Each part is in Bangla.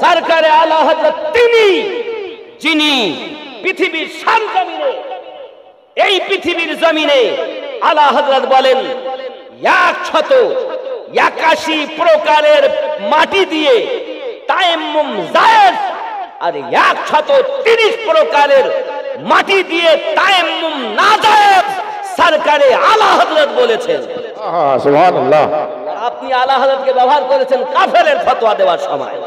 সরকারে আলা হযরত তিনি যিনি পৃথিবীর সারজমিনে, এই পৃথিবীর জমিনে আলা হযরত বলেন 181 প্রকারের মাটি দিয়ে তায়াম্মুম জায়েজ, আর 130 প্রকারের মাটি দিয়ে তায়াম্মুম নাজায়েজ সরকারে আলা হযরত বলেছেন। সুবহানাল্লাহ। আপনি আলা হযরতকে ব্যবহার করেছেন কাফেরের ফতোয়া দেওয়ার সময়।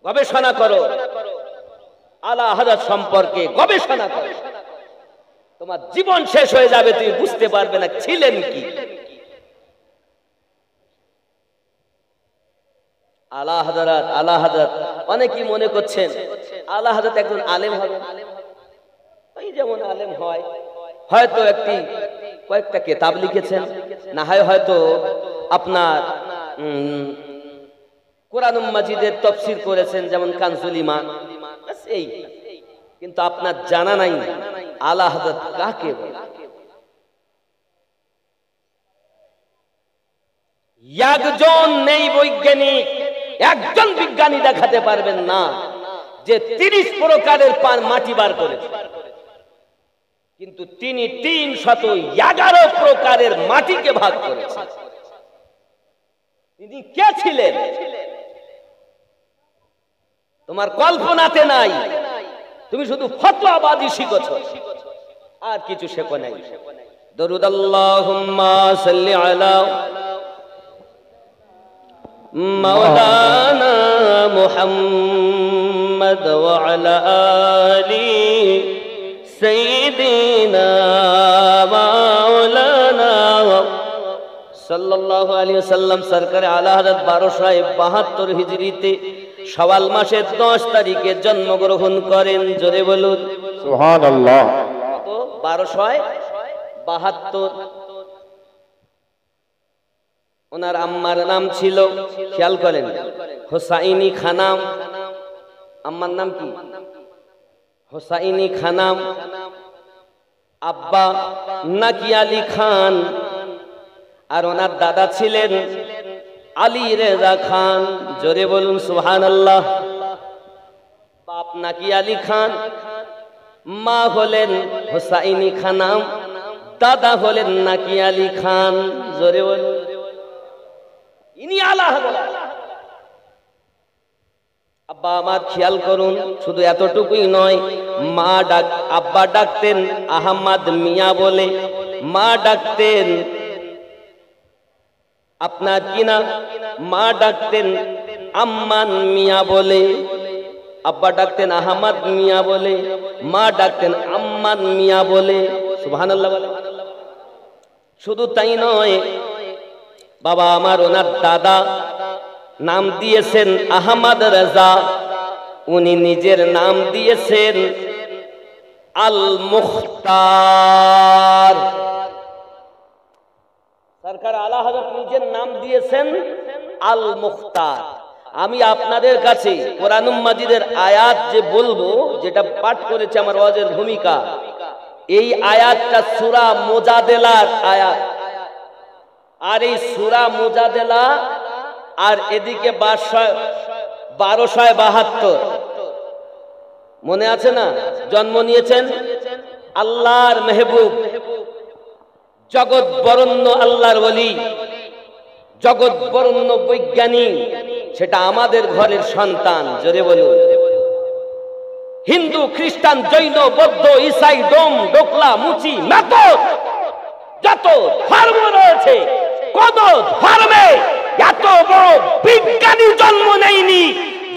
গবেষণা করো, আলা হযরত সম্পর্কে গবেষণা করো, তোমার জীবন শেষ হয়ে যাবে, তুমি বুঝতে পারবে না ছিলেন কি। আলা হযরত অনেকেই মনে করছেন আলা হযরত একজন আলেম হবে, ওই যেমন আলেম হয়, হয়তো কয়েকটা কিতাব লিখেছেন, না হয় হয়তো আপনার কোরআন মাজিদের তাফসীর করেছেন, যেমন কানজুল ঈমান, বাস এই। কিন্তু আপনার জানা নাই আলা হযরত কাকে বলে। একজন নেই বৈজ্ঞানিক, একজন বিজ্ঞানী দেখাতে পারবেন না যে 30 প্রকারের মাটি বার করেছে, কিন্তু তিনি 311 প্রকারের মাটিকে ভাগ করেছেন। তিনি কে ছিলেন তোমার কল্পনাতে নাই, তুমি শুধু ফতোয়াবাজি শিখেছো, আর কিছু শেখো নাই। দরুদ আল্লাহুম্মা সাল্লি আলা মাওলানা মুহাম্মদ ওয়া আলা আলি সাইয়্যিদিনা মাওলানা সাল্লাল্লাহু আলাইহি ওয়াসাল্লাম সরকারে আলা হযরত 1272 হিজরিতে শাওয়াল মাসের 10 তারিখে জন্মগ্রহণ করেন। জোরে বলুন সুবহানাল্লাহ। 1272। ওনার আম্মার নাম ছিল, খেয়াল করেন, হোসাইনি খানাম। আম্মার নাম কি? হোসাইনি খানাম। আব্বা নাকি আলী খান, আর ওনার দাদা ছিলেন আলী রেজা খান। জোরে বলুন সুবহানাল্লাহ। বাপ নাকি আলী খান, মা হলেন হোসাইনি খানাম, দাদা হলেন নাকি আলী খান। জোরে বলুন। ইনি আলা হযরত। আব্বা আমার খেয়াল করুন, শুধু এতটুকুই নয়, আব্বা ডাকতেন আহমদ মিয়া বলে, মা ডাকতেন আপনার কিনা, মা ডাকতেন আম্মান মিয়া বলে। আব্বা ডাকতেন আহমদ মিয়া বলে, মা ডাকতেন আম্মান মিয়া বলে। সুবহানাল্লাহ বলে। শুধু তাই নয়, বাবা আমার ওনার দাদা নাম দিয়েছেন আহমদ রেজা, উনি নিজের নাম দিয়েছেন আল মুখতার। সরকার আলা হযরত নিজের নাম দিয়েছেন আল মুখতার। আমি আপনাদের কাছে কোরআন মাজিদের আয়াত যে বলবো, যেটা পাঠ করেছে আমার ওয়াজের ভূমিকা, এই আয়াতটা সূরা মুজাদেলার আয়াত। আর এই সূরা মুজাদেলা, আর এদিকে 1272, মনে আছে না? জন্ম নিয়েছেন আল্লাহর মেহবুব, জগৎ বরণ্য আল্লাহর ওলি, জগৎ বরণ্য বৈজ্ঞানিক, সেটা আমাদের ঘরের সন্তান। জোরে বলুন। হিন্দু, খ্রিস্টান, জৈন, বৌদ্ধ, ঈসাই, ডোম, ডোকলা, মুচি, মেথর, যত ধর্ম রয়েছে, কত ধর্মে এত বড় বিজ্ঞানী জন্ম নেয়নি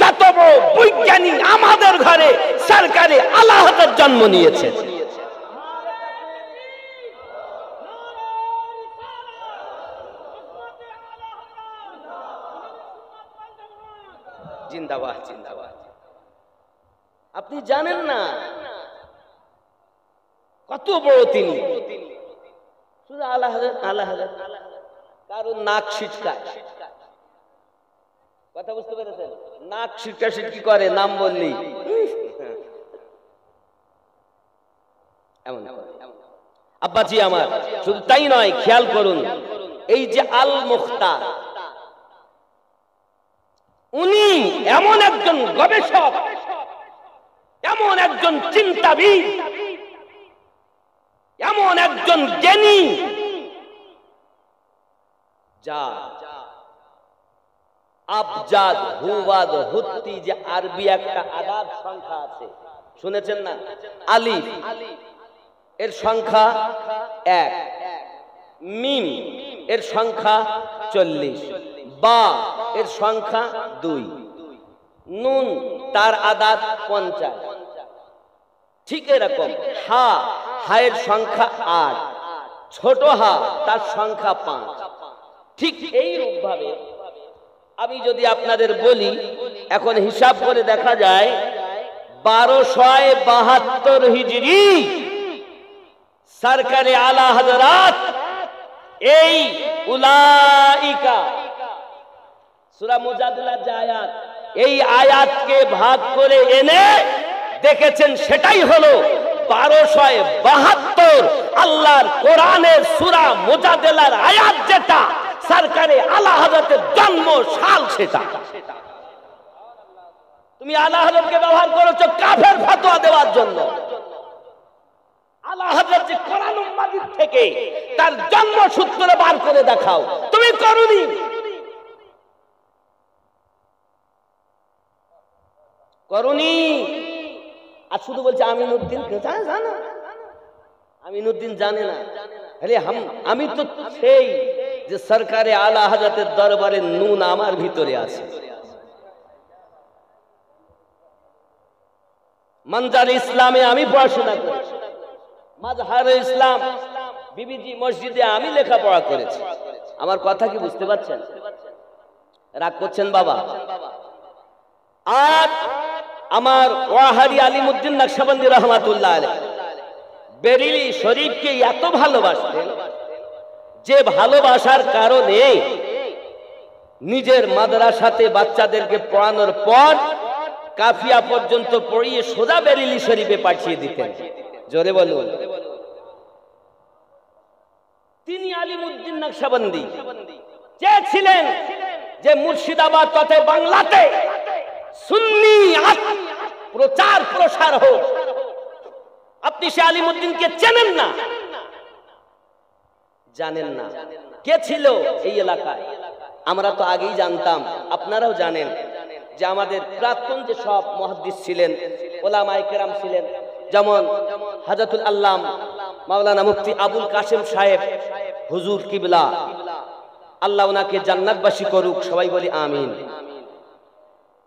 যত বড় বৈজ্ঞানী আমাদের ঘরে সরকারে আলা হযরত জন্ম নিয়েছে। জিন্দাবাদ, জিন্দাবাদ। আপনি জানেন না কত বড় তিনি। শুধু আলা হযরত, আলা হযরত, কারণ নাক ছিটকায়। কথা বুঝতে পেরেছেন? নাক ছিটকা ছিটকি করে নাম বললি, এমন। আব্বাজি আমার, শুধু তাই নয়, খেয়াল করুন, এই যে আল মুখতার, এমন একজন গবেষক, এমন একজন চিন্তাবিদ, এমন একজন জ্ঞানী, যা আবজাদ, হুবাদ, হুত্তি, যে আরবি একটা আদাদ সংখ্যা আছে, শুনেছেন না? আলিফ এর সংখ্যা 1, মিম এর সংখ্যা 40, বা এর সংখ্যা 2, নুন তার আদাদ 50, ঠিক এরকম হা, হায়ের সংখ্যা 8, ছোট হা তার সংখ্যা 5। ঠিক এইরূপ ভাবে আমি যদি আপনাদের বলি, এখন হিসাব করে দেখা যায় 1272 হিজরি সরকারে আলা হযরত এই উলাইকা সূরা মুজাদালার যে আয়াত, এই আয়াতকে ভাগ করে এনে দেখেছেন, সেটাই হলো 1272 আল্লাহর কোরআনের সূরা মুজাদালার আয়াত, যেটা সরকারে আলা হযরতের জন্ম সাল। সেটা তুমি আলা হযরতকে ব্যবহার করেছো কাফের ফতোয়া দেওয়ার জন্য। আলা হযরত যে কোরআন মাজিদ থেকে তার জন্ম সূত্র বার করে দেখাও, তুমি করনি। আর শুধু বলছে আমিনুদ্দিন, জানো আমিনুদ্দিন জানে না। আরে আমি তো সেই যে সরকারে আলা হযরতের দরবারে নুন আমার ভিতরে আছে। মঞ্জার ইসলামে আমি পড়াশোনা করেছি, মাজহারে ইসলাম বিবিজি মসজিদে আমি লেখাপড়া করেছি। আমার কথা কি বুঝতে পারছেন? রাগ করছেন বাবা? আর আমার ওয়াহারি আলিমউদ্দিন নকশবন্দি রহমাতুল্লাহ আলাইহি বেরেলি শরীফকে এত ভালোবাসতেন যে ভালোবাসার কারণে নিজের মাদ্রাসাতে বাচ্চাদেরকে পড়ানোর পর কাফিয়া পর্যন্ত পড়িয়ে সোজা বেরেলি শরীফে পাঠিয়ে দিতেন। জোরে বলুন। তিনি আলিমউদ্দিন নকশবন্দি চেয়েছিলেন যে মুর্শিদাবাদ তথা বাংলাতে সুন্নি প্রচার প্রসার হোক। আপনি সে আলিমউদ্দিনকে চেনেন না, জানেন না কে ছিল এই এলাকায়? আমরা তো আগেই জানতাম, আপনারাও জানেন যে আমাদের প্রাক্তন যে সব মুহাদ্দিস ছিলেন, ওলামায়ে কেরাম ছিলেন, যেমন হযরতুল আল্লাম মাওলানা মুফতি আবুল কাসেম সাহেব হুজুর কিবলা, আল্লাহ ওনাকে জান্নাতবাসী করুক, সবাই বলি আমিন।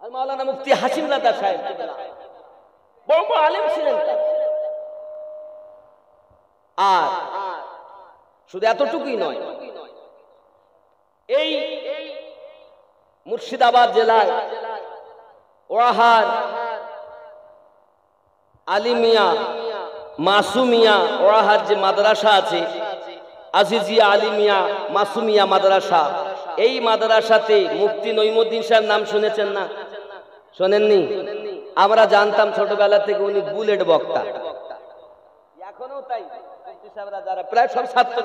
আর মাওলানা মুফতি হাশিম রাদা সাহেব কিবলা বড় আলেম ছিলেন। আর শুধু এতটুকুই নয়, এই মুর্শিদাবাদ জেলায় ওয়াহার আলিমিয়া মাসুমিয়া ওয়াহার যে মাদ্রাসা আছে, আজিজিয়া আলিমিয়া মাসুমিয়া মাদ্রাসা, এই মাদ্রাসাতে মুফতি নঈমুদ্দিন সাহেব নাম শুনেছেন না? শোনেননি? আমরা জানতাম ছোটবেলা থেকে উনি বুলেট বক্তা, এখনো তাই। যারা প্রায় সব ছাত্র,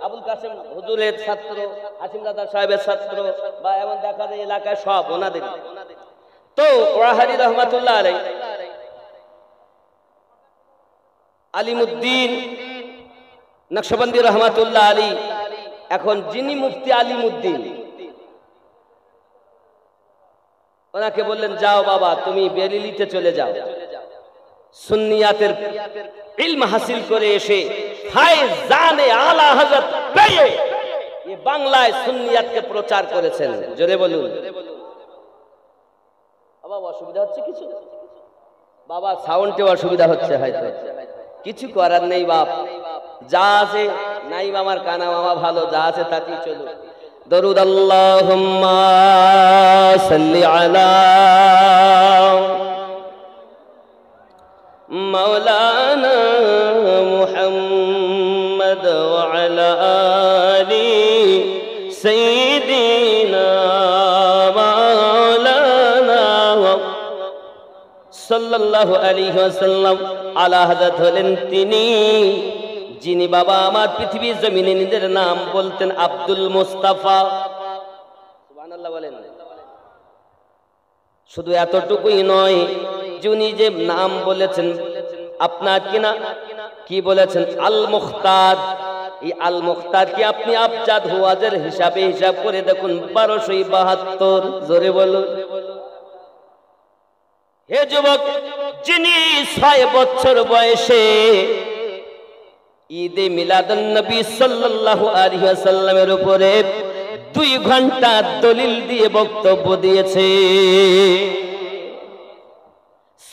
আবুল কাসেম হুজুরের ছাত্র, হাশিম রাদা সাহেবের ছাত্র, বা এমন দেখা যায় এলাকায় সব ওনাদের। তো ওয়াহারি রহমাতুল্লাহ আলাইহি আলিমউদ্দিন নকশবন্দি রহমাতুল্লাহ আলী, এখন যিনি মুফতি আলিমউদ্দিন, ওনাকে বললেন যাও বাবা তুমি বেরেলিতে চলে যাও, সুন্নিয়াতের ইলম হাসিল করে এসে ফায়জানে আলা হযরত পেয়ে এই বাংলায় সুন্নিয়াতকে প্রচার করেছেন। জোরে বলুন। বাবা অসুবিধা হচ্ছে কিছু? বাবা সাউন্ডে অসুবিধা হচ্ছে হয়তো, কিছু করার নেই বাপ, যা আছে নাই মামার কানা মামা ভালো, যা আছে তাতেই চলুন। দরুদ আল্লাহুম্মা সাল্লি আলা মাওলানা মুহাম্মদ ওয়া আলা আলি সাইয়্যিদিনা মাওলানা সাল্লাল্লাহু আলাইহি ওয়াসাল্লাম। আলা হযরত হলেন তিনি যিনি বাবা আমার পৃথিবীর জমিনে নিজের নাম বলতেন আব্দুল মুস্তাফা। সুবহানাল্লাহ বলেন। শুধু এতটুকুই নয়, যিনি যে নাম বলেছেন আপনার কিনা কি বলেছেন আল মুখতার, এই আল মুখতার কি আপনি আবজাদ হুয়াজের হিসাবে হিসাব করে দেখুন 1272। জোরে বলুন। হে যুবক, যিনি 6 বছর বয়সে ঈদে মিলাদুন নবী সাল্লাল্লাহু আলাইহি ওয়াসাল্লামের উপরে 2 ঘন্টা দলিল দিয়ে বক্তব্য দিয়েছে।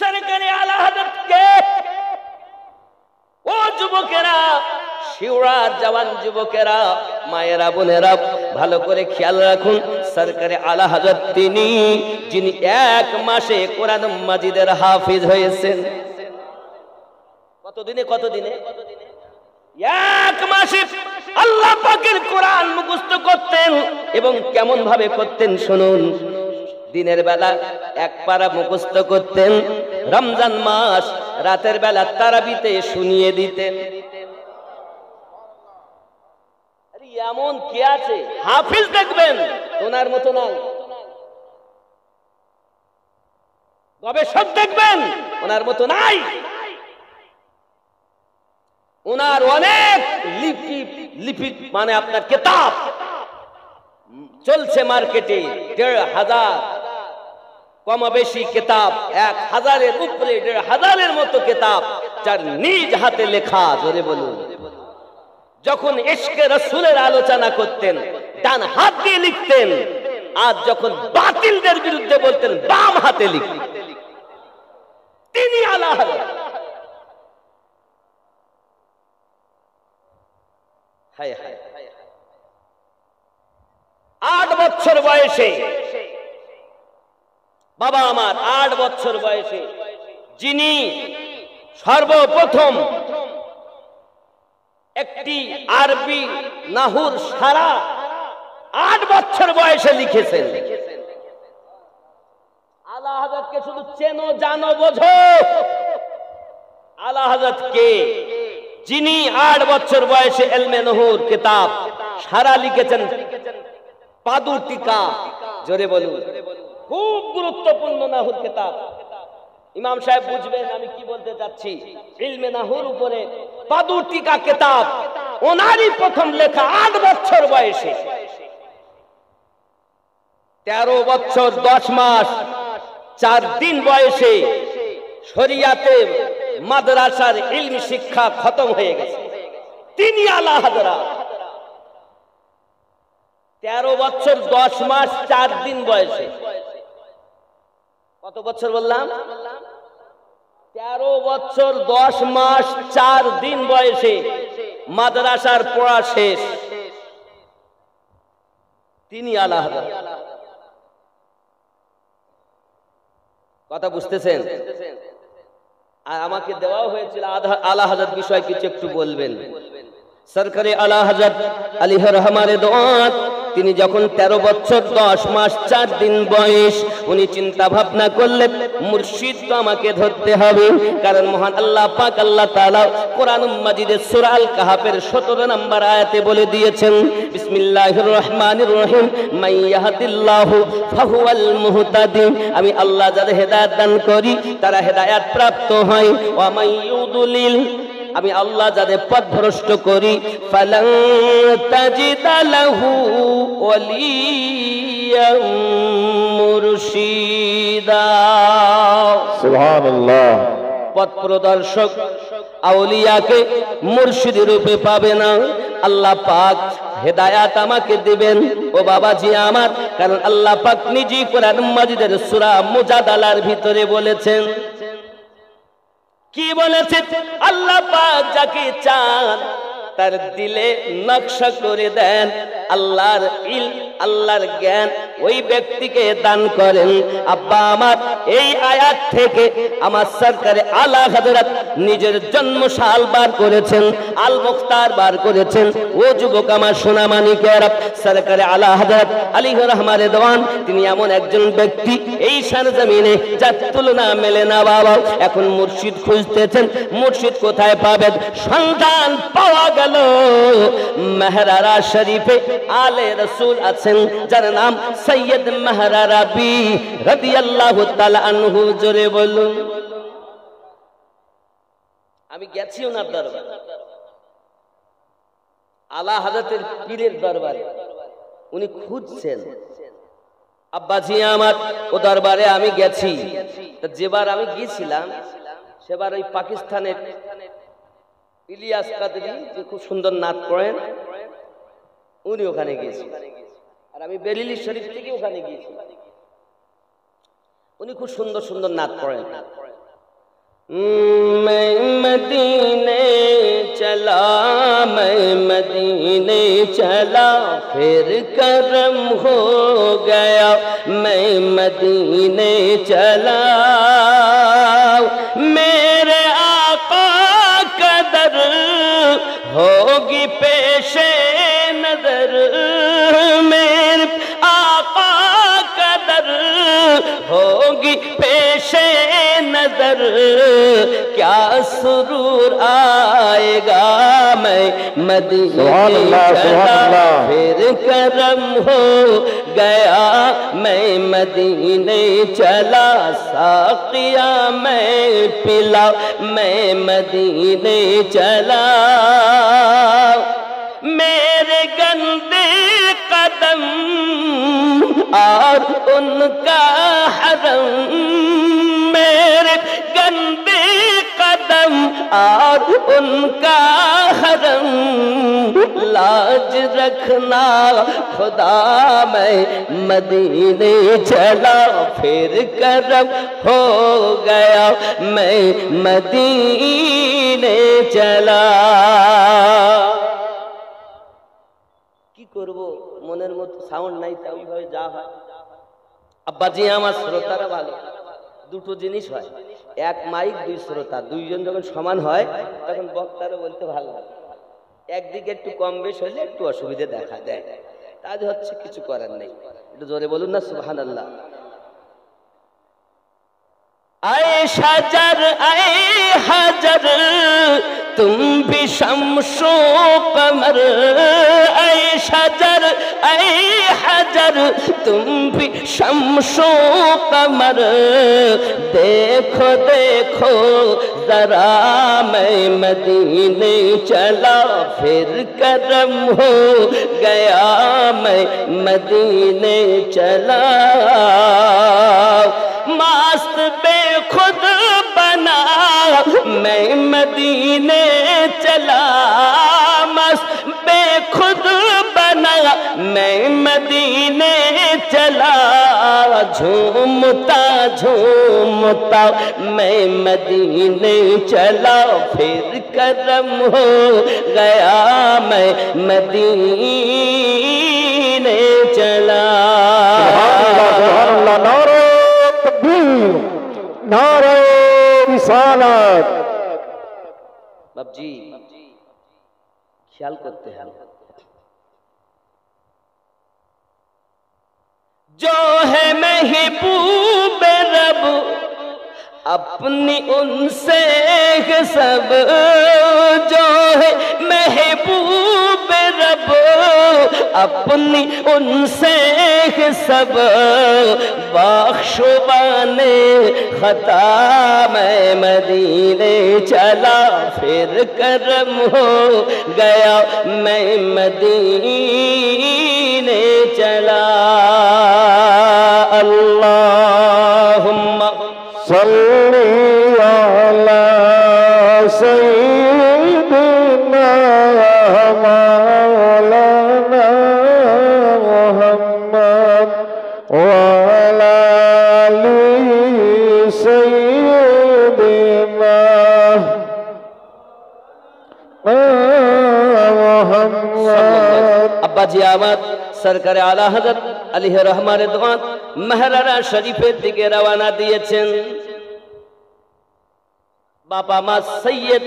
সরকারে আলা হযরত কে? ও যুবকেরা, শিউরার জওয়ান যুবকেরা, মায়েরা, বোনেরা, ভালো করে খেয়াল রাখুন। সরকারে আলা হযরত তিনি, যিনি 1 মাসে কোরআন মাজিদের হাফিজ হয়েছেন। কতদিনে? 1 মাসে আল্লাহ পাকের কোরআন মুখস্থ করতেন। এবং কেমন ভাবে করতেন শুনুন। দিনের বেলা 1 পারা মুখস্থ করতেন, রমজান মাস রাতের বেলা তারাবিতে শুনিয়ে দিতেন। আরে এমন কে আছে হাফিজ দেখবেন ওনার মতো নাই, গবেষক দেখবেন ওনার মতো নাই। ওনার অনেক লিপি মানে আপনার কিতাব চলছে মার্কেটে, 1,500 কম বেশি কিতাব, 1,000-এর উপরে, 1,500-এর মতো কিতাব যার নিজ হাতে লেখা। জোরে বলুন। যখন ইশকে রাসূলের আলোচনা করতেন ডান হাত দিয়ে লিখতেন, আর যখন বাতিলদের বিরুদ্ধে বলতেন বাম হাতে লিখতেন। তিনি আলা হযরত। হায় হায়, 8 বছর বয়সে বাবা আমার, 8 বছর বয়সে যিনি সর্বপ্রথম একটি আরবি নাহুর সারা 8 বছর বয়সে লিখেছেন। আলা হযরতকে শুধু চেনো, জানো, বোঝো। আলা হযরত কে? যিনি 8 বছর বয়সে ইলমে নাহুর কিতাব সারা লিখেছেন, পাদুর টিকা। জোরে বলুন। খুব গুরুত্বপূর্ণ নাহুর কিতাব। ইমাম সাহেব বুঝবেন আমি কি বলতে যাচ্ছি। ইলমে নাহুর উপরে পাদুর টিকা কিতাব ওনারই প্রথম লেখা 8 বছর বয়সে। 13 বছর 10 মাস 4 দিন বয়সে শরিয়াতে মাদ্রাসার ইলমি শিক্ষা খতম হয়ে গেছে। তিনি আলা হযরত। 13 বছর 10 মাস 4 দিন বয়সে। কত বছর বললাম? 13 বছর 10 মাস 4 দিন বয়সে মাদ্রাসার পড়া শেষ। তিনি আলা হযরত। কথা বুঝতেছেন? আর আমাকে দেওয়া হয়েছিল আলা হযরত বিষয় কিছু একটু বলবেন। সরকারে আলা হযরত আলাইহির রহমানের দোয়াত, তিনি যখন 13 বছর 10 মাস 4 দিন বয়স, উনি চিন্তা ভাবনা করলেন মুর্শিদ তো আমাকে ধরতে হবে। কারণ মহান আল্লাহ পাক আল্লাহ তাআলা কোরআন মাজিদের সূরা আল কাহাফের 17 নম্বর আয়াতে বলে দিয়েছেন, বিসমিল্লাহির রহমানির রহিম, মান ইয়াহদিল্লাহু ফাহুয়াল মুহতাদি। আমি আল্লাহ যাদের হেদায়েত দান করি তারা হেদায়েত প্রাপ্ত হয়। ওয়া মান ইউদলিল, আমি আল্লাহ যাদের পথভ্রষ্ট করি, ফালান তাজিদা লাহু ওয়ালিয়াম মুরশিদা। সুবহানাল্লাহ। পথ প্রদর্শক আউলিয়াকে মুর্শিদ রূপে পাবে না। আল্লাহ পাক হেদায়াত আমাকে দিবেন ও বাবাজি আমার। কারণ আল্লাহ পাক নিজেই কোরআন মাজিদের সূরা মুজাদালার ভিতরে বলেছেন, কি বলেছেন? আল্লাহ পাক যাকে চান তার দিলে নকশা করে দেন। আল্লাহর ইলম, আল্লাহর জ্ঞান ওই ব্যক্তিকে দান করেন। আব্বা আমার, এই আয়াত থেকে আমার সরকারে আলা হযরত নিজের জন্মসাল বার করেছেন, আল মুখতার বার করেছেন। ও যুবক আমার সোনা মানিকেরা, সরকারে আলা হযরত আলাইহির রহমানের দেওয়ান, তিনি এমন একজন ব্যক্তি এই সরজমিনে যার তুলনা মেলে না। বাবা এখন মুর্শিদ খুঁজতেছেন, মুর্শিদ কোথায় পাবেন? সন্ধান পাওয়া গেল মেহরারা শরীফে আলে রাসূল আছেন যার নাম সৈয়দ মেহর আরবি রাদিয়াল্লাহু তাআলা আনহু। জোরে বলুন। আমি গেছি ওনার দরবারে, আলা হযরতের পীরের দরবারে। উনি খুঁজছেন আব্বাজি আমার, ও দরবারে আমি গেছি। তা যেবার আমি গিয়েছিলাম সেবার ওই পাকিস্তানের ইলিয়াস কাদরি, যে খুব সুন্দর নাচ করেন, উনি ওখানে গিয়েছেন। আর আমি বেরেলি শরীফ থেকে ওখানে গিয়েছি। উনি খুব সুন্দর সুন্দর নাচ করেন। मैं मदीने चला, मैं मदीने चला, फिर करम हो गया। मैं मदीने चला, मेरे आका कदर होगी पेशे नजर। मेरे आका कदर होगी पेशे नजर, क्या सुरूर आएगा। मैं मदीने चला, फिर करम हो गया। मैं मदीने चला, साकिया मैं पिला। मैं मदीने चला, मेरे गंदे कदम और उनका हरम। मेरे गंदे कदम और उनका हरम, लाज रखना खुदा। मैं मदीने चला, फिर करम हो गया। मैं मदीने चला। কি করব, মনের মতো সাউন্ড নাই, তাই ওইভাবে যা হয়। আব্বাজি আমার শ্রোতারা ভালো, দুটো জিনিস হয়, এক মাইক দুই শ্রোতা, দুইজন যখন সমান হয় তখন বক্তারা বলতে ভালো হয়। একদিকে একটু কম বেশ হলে একটু অসুবিধা দেখা দেয়, কাজ হচ্ছে, কিছু করার নেই। একটু জোরে বলুন না সুবহানাল্লাহ। आए शजर आए हजर तुम भी शम्सो कमर। आए शजर आए हजर तुम भी शम्सो कमर। देखो देखो जरा मैं मदीने चला, फिर करम हो गया। मैं मदीने चला, मस्त बेखुद बना मैं मदीने चला। मस्त बेखुद बना मैं मदीने चला। झूमता झूमता मैं मदीने चला, फिर करम हो गया। मैं मदीने चला। नारे रिसालत। बाबजी ख्याल करते हैं, जो है महबूब रब अपनी उनसे सब। जो है महबूब रब अपनी उनसे सब। बख्शवाने खता मैं मदीने चला, फिर करम हो गया। मैं मदीने चला। अल्लाहुम्मा सल्ली अला सय्यिदिना मौलाना मुहम्मद व अला आलि सय्यिदिना मुहम्मद। আব্বাজি আমার সরকারে আলা হযরত আলাইহি রহমানের দোয়াত মেহরারা শরীফের দিকে রওনা দিয়েছেন। বাবা মা সৈয়দ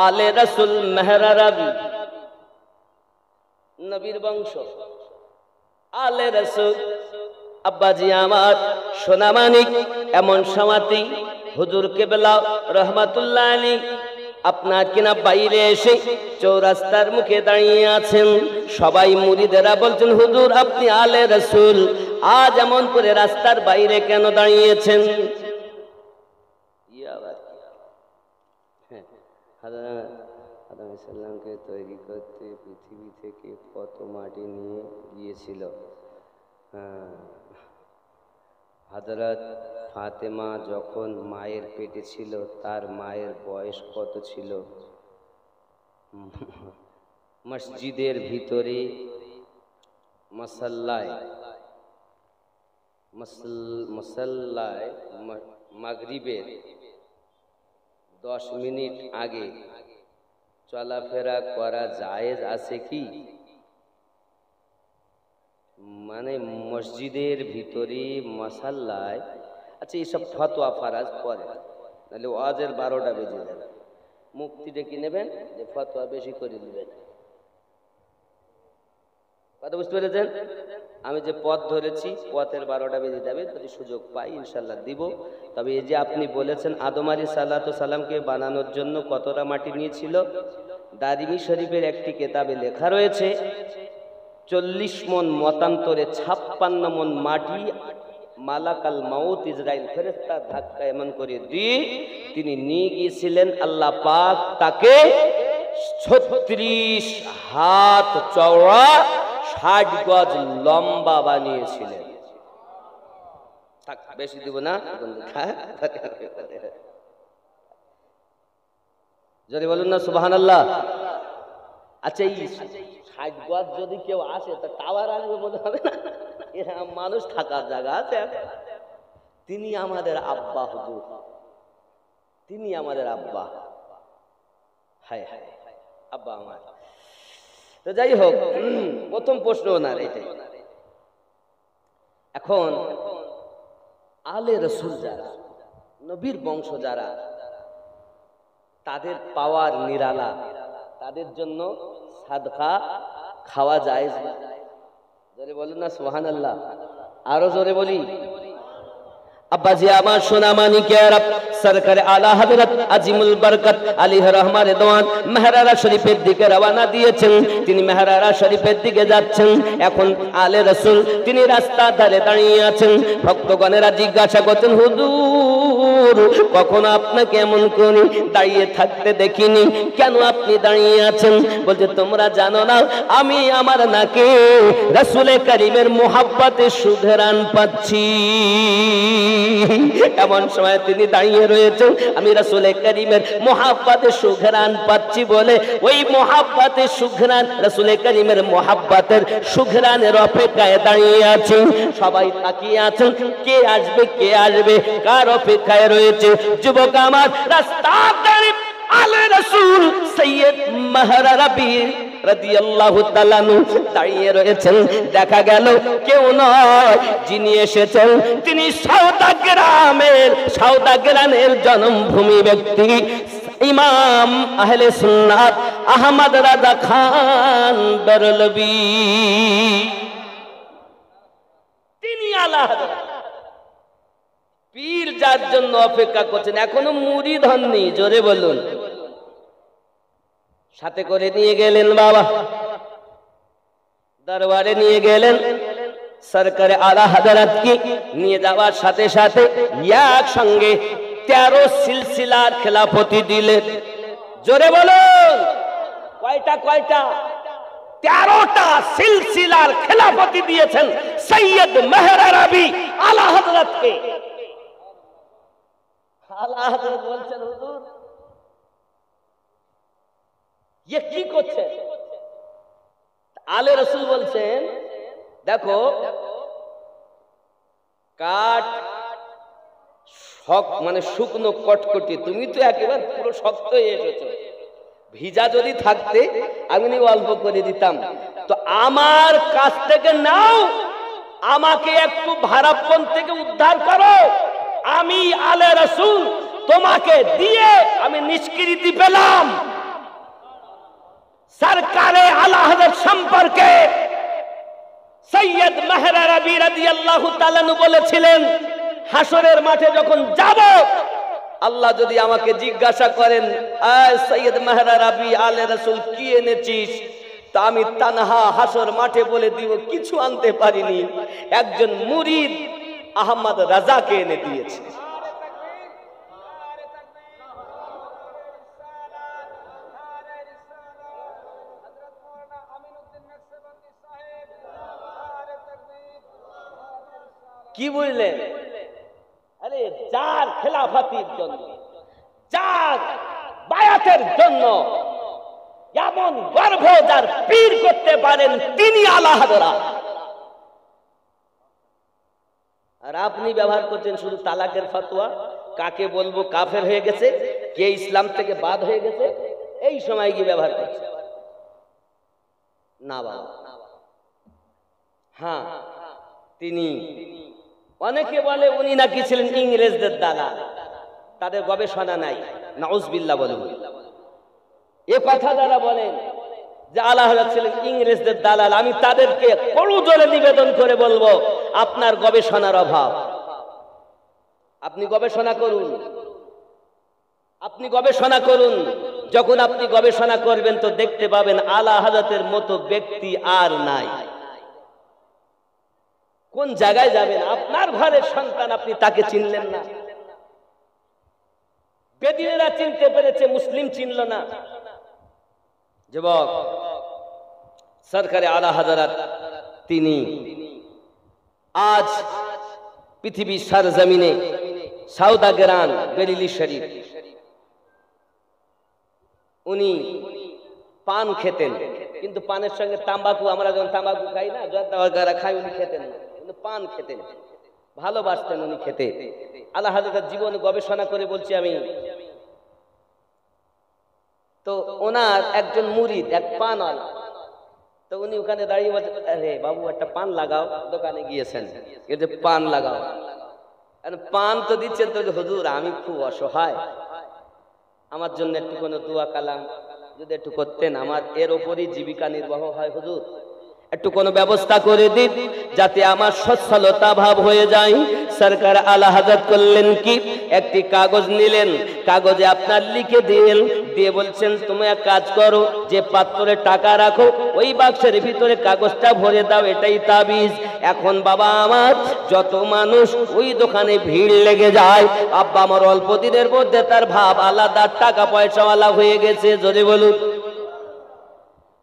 আলে রাসূল মেহর আরবি, নবীর বংশ, আলে রাসূল। আব্বাজি আমার সোনামানিক এমন সমাতি হুজুর কেবলা রহমাতুল্লাহ আলাইহি আপনার কিনা বাইরে এসে চৌরাস্তার মুখে দাঁড়িয়ে আছেন, সবাই মুরিদেরা বলছেন হুজুর আপনি আলে রাসূল, আজ এমন করে রাস্তার বাইরে কেন দাঁড়িয়েছেন? আদম সাল্লামকে তৈরি করতে পৃথিবী থেকে কত মাটি নিয়ে গিয়েছিল? হযরত ফাতেমা যখন মায়ের পেটে ছিল তার মায়ের বয়স কত ছিল? মসজিদের ভিতরে মুসাল্লায় মাগরিবের 10 মিনিট আগে চলাফেরা করা জায়েজ আছে কি? মানে মসজিদের ভিতরে মাসাল্লায়, আচ্ছা এইসব ফতোয়া ফারাজ পরে, তাহলে ওয়াজের 12টা বেজে যাবে, মুফতি ডেকে নেবেন যে ফতোয়া বেশি করে দিবেন। কথা বুঝতে পেরেছেন? আমি যে পথ ধরেছি পথের 12টা বেজে যাবে, যদি সুযোগ পাই ইনশাল্লাহ দিব। তবে এই যে আপনি বলেছেন আদম আলাইহিস সালামকে বানানোর জন্য কতটা মাটি নিয়েছিল, দারিমি শরীফের একটি কিতাবে লেখা রয়েছে 40 মণ মতান্তরে 56 মণ মাটি মালাকাল মাউত ইসরাইল ফেরেশতা ধাক্কা এমন করে দিয়ে তিনি নিয়ে গিয়েছিলেন। আল্লাহ পাক তাকে 36 হাত চওড়া 60 গজ লম্বা বানিয়েছিলেন। থাক বেশি দিব না, যদি বলুন না সুবহানাল্লাহ। আচ্ছা এই 60 গজ যদি কেউ আসে তা টাওয়ার আসবে মনে হবে না, এরা মানুষ থাকার জায়গা আছে। তিনি আমাদের আব্বা হুজুর, তিনি আমাদের আব্বা। হায় হায় আব্বা আমার। তো যাই হোক, প্রথম প্রশ্ন ওনার এটাই। এখন আলে রাসূল যারা, নবীর বংশ যারা, তাদের পাওয়ার নিরালা, তাদের জন্য সাদকা খাওয়া জায়েজ না? জোরে বলুন না সুবহানাল্লাহ। আরো জোরে বলি। আব্বাজি আমার সোনা মানিকেরা, সরকার আলা হযরত আজিমুল বরকত আলাইহি রহমান রিদওয়ান মেহরারা শরীফের দিকে রওনা দিয়েছেন। তিনি মেহরারা শরীফের দিকে যাচ্ছেন। এখন আলে রাসূল তিনি রাস্তা ধারে দাঁড়িয়ে আছেন। ভক্তগণেরা জিজ্ঞাসা করতেন হুজুর কখনো আপনাকে এমন করে দাঁড়িয়ে থাকতে দেখিনি, কেন আপনি দাঁড়িয়ে আছেন? বলছে তোমরা জানো না আমি আমার নাকে রাসূলে কারীমের মুহাব্বতে সুঘ্রাণ পাচ্ছি। এমন সময় তিনি দাঁড়িয়ে রয়েছেন, আমি রাসূলে কারীমের মুহাব্বতে সুঘ্রাণ পাচ্ছি বলে ওই মুহাব্বতে সুঘ্রাণ, রাসূলে কারীমের মুহাব্বতের সুঘ্রাণের অপেক্ষায় দাঁড়িয়ে আছি। সবাই তাকিয়ে আছেন কে আসবে কে আসবে, কার অপেক্ষায় রয়েছে। যুবক আমার রাস্তায় আলে রাসূল সৈয়দ মাহরা রবি রাদিয়াল্লাহু তাআলা দাঁড়িয়ে রয়েছেন। দেখা গেল কেউ নয়, যিনি এসেছেন তিনি সাউদাগ্রামের জন্মভূমি ব্যক্তি ইমাম আহলে সুন্নাত আহমদ রাজা খান বেরলভী। তিনি আলা হযরত পীর যার জন্য অপেক্ষা করছেন, এখনো মুরিদ হননি। জোরে বলুন। সাথে করে নিয়ে গেলেন বাবা, দরবারে নিয়ে গেলেন। সরকারে আলা হযরত কি নিয়ে যাওয়ার সাথে সাথে একসঙ্গে 13 সিলসিলার খেলাফতি দিলেন। জোরে বলুন কয়টা? 13টা সিলসিলার খেলাফতি দিয়েছেন সৈয়দ মেহরা রবি আলা হযরতকে। আলা হযরত বলছেন হুজুর ये কি করছে? আলে রাসূল বলছেন দেখো কাঠ মানে শুকনো কটকটি, তুমি তো একেবারে পুরো শক্ত হয়ে এসেছো, ভিজা যদি থাকতে আমি অল্প করে দিতাম। তো আমার কাছ থেকে নাও, আমাকে একটু ভারাপন থেকে উদ্ধার করো। আমি আলে রাসূল তোমাকে দিয়ে আমি নিষ্কৃতি পেলাম। সরকারে আলা হযরত সম্পর্কে সৈয়দ মেহরা রবি রাদিয়াল্লাহু তাআলা বলেছিলেন হাসরের মাঠে যখন যাব আল্লাহ যদি আমাকে জিজ্ঞাসা করেন, আয় সৈয়দ মেহরা রাবি আলে রাসূল কি এনেছিস, তা আমি তানহা হাসর মাঠে বলে দিব কিছু আনতে পারিনি, একজন মুরিদ আহমদ রাজাকে এনে দিয়েছে। কি বুঝলেন? আরে যার খেলাফতির জন্য, যার বায়াতের জন্য এমন গর্ব যার পীর করতে পারেন তিনি আলা হযরত। আর আপনি ব্যবহার করছেন শুধু তালাকের ফতোয়া, কাকে বলবো কাফের হয়ে গেছে, কে ইসলাম থেকে বাদ হয়ে গেছে, এই সময় কি ব্যবহার করছেন? না বাবা, হ্যাঁ তিনি, অনেকে বলে উনি নাকি ছিলেন ইংরেজদের দালাল, তাদের গবেষণা নাই, নাউজুবিল্লাহ বলেন। এ কথা যারা বলেন যে আলা হযরত ছিলেন ইংরেজদের দালাল, আমি তাদেরকে করজোরে নিবেদন করে বলবো আপনার গবেষণার অভাব। আপনি গবেষণা করুন, আপনি গবেষণা করুন। যখন আপনি গবেষণা করবেন তো দেখতে পাবেন আলা হযরতের মতো ব্যক্তি আর নাই। কোন জায়গায় যাবেন? আপনার ঘরের সন্তান আপনি তাকে চিনলেন না, বেদিনেরা চিনতে পেরেছে, মুসলিম চিনল না। যুবক, সরকারে আলা হযরত তিনি আজ পৃথিবীর সরজমিনে সাউদাগরান বেরিলি শরীফ, উনি পান খেতেন, কিন্তু পানের সঙ্গে তাম্বাকু, আমরা যখন তাম্বাকু খাই না, জর্দা খাই, উনি খেতেন না, কিন্তু পান খেতেন, ভালোবাসতেন উনি খেতে। আলা হযরতের জীবন গবেষণা করে বলছি আমি। তো ওনার একজন মুরিদ, এক পানওয়ালা, তো উনি ওখানে দাঁড়িয়ে বলছেন, আরে বাবু একটা পান লাগাও, দোকানে গিয়েছেন, কিন্তু পান লাগাও। পান তো দিচ্ছেন, তো হুজুর আমি খুব অসহায়, আমার জন্য একটু কোনো দোয়া কালাম যদি একটু করতেন, আমার এর ওপরই জীবিকা নির্বাহ হয়, হুজুর একটু কোনো ব্যবস্থা করে দিন যাতে আমার সচ্ছলতা ভাব হয়ে যায়। সরকার আলা হযরত করলেন কি, একটি কাগজ নিলেন, কাগজে আপনার লিখে দিলেন, দিয়ে বলছেন তুমি এক কাজ করো, যে পাত্রে টাকা রাখো ওই বাক্সের ভিতরে কাগজটা ভরে দাও, এটাই তাবিজ। এখন বাবা আমার যত মানুষ ওই দোকানে ভিড় লেগে যায়, আব্বা আমার অল্প দিনের মধ্যে তার ভাব আলাদা, টাকা পয়সাওয়ালা হয়ে গেছে। জোরে বলুন।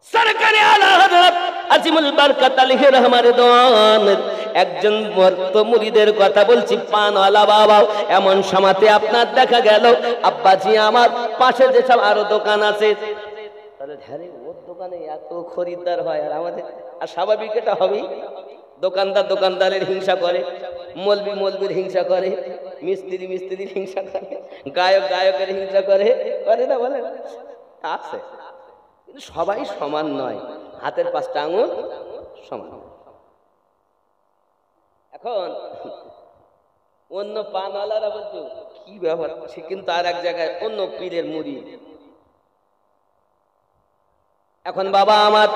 সরকারে আলা হযরত আজিমুল বারকাত আলাইহি রহমান একজন মর্ত মুরিদের কথা বলছি, পানওয়ালা বাবা। এমন সময়তে আপনার দেখা গেল আব্বাজি আমার পাশে যেসব আরো দোকান আছে, তাহলে ধ্যানে ওর দোকানে এত খরিদ্দার হয়, আর আমাদের, আর স্বাভাবিক এটা হবেই, দোকানদার দোকানদারের হিংসা করে, মৌলবি মৌলবির হিংসা করে, মিস্ত্রি মিস্ত্রির হিংসা করে, গায়ক গায়কের হিংসা করে, করে না বলে? আছে, কিন্তু সবাই সমান নয়, হাতের পাঁচটা আঙুল সমান। এখন অন্য পানওয়ালারা বলছে কি ব্যাপার, সে কিন্তু আর এক জায়গায় অন্য পীরের মুরিদ। এখন বাবা আমার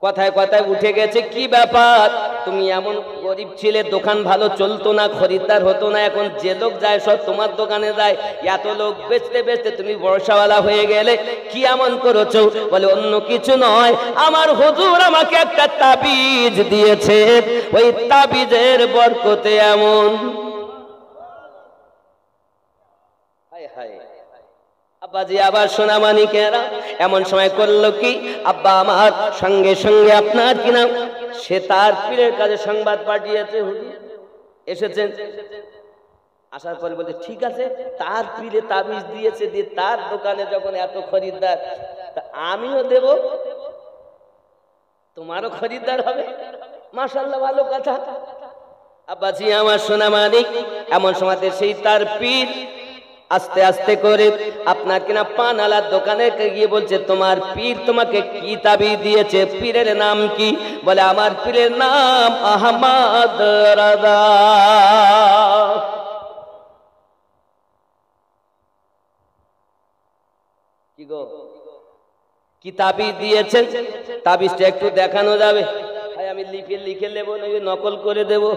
কথায় কথায় উঠে গেছে, কি ব্যাপার, তুমি এমন গরিব ছিলে, দোকান ভালো চলতো না, খরিদ্দার হতো না, এখন যে লোক যায় সব তোমার দোকানে যায়, এত লোক বেচতে বেচতে তুমি বর্ষাওয়ালা হয়ে গেলে, কি এমন করেছো? বলে অন্য কিছু নয়, আমার হুজুর আমাকে একটা তাবিজ দিয়েছে, ওই তাবিজের বরকতে এমন। হায় হায়, আব্বাজি আবার সোনা মানিকেরা এমন সময় করলো কি, আব্বা আমার সঙ্গে সঙ্গে আপনার কিনা সে তার পীরের কাছে সংবাদ পাঠিয়েছে, হুজুর এসেছেন। আসার পরে বলছে ঠিক আছে, তার পীরে তাবিজ দিয়েছে, দিয়ে তার দোকানে যখন এত খরিদ্দার, তা আমিও দেব, তোমারও খরিদ্দার হবে, মাশাআল্লাহ ভালো কথা। আব্বাজি আমার সোনা মানিক এমন সময় সেই তার পীর আস্তে আস্তে করে আপনার কিনা পানওয়ালার দোকানে গিয়ে বলছে, তোমার পীর তোমাকে কি তাবিজ দিয়েছে? পীরের নাম কি? বলে আমার পীরের নাম আহমদ রাজা। কি গো, কি তাবিজ দিয়েছেন? তাবিজটা একটু দেখানো যাবে? ভাই আমি লিখে নেবো, নকল করে দেবো।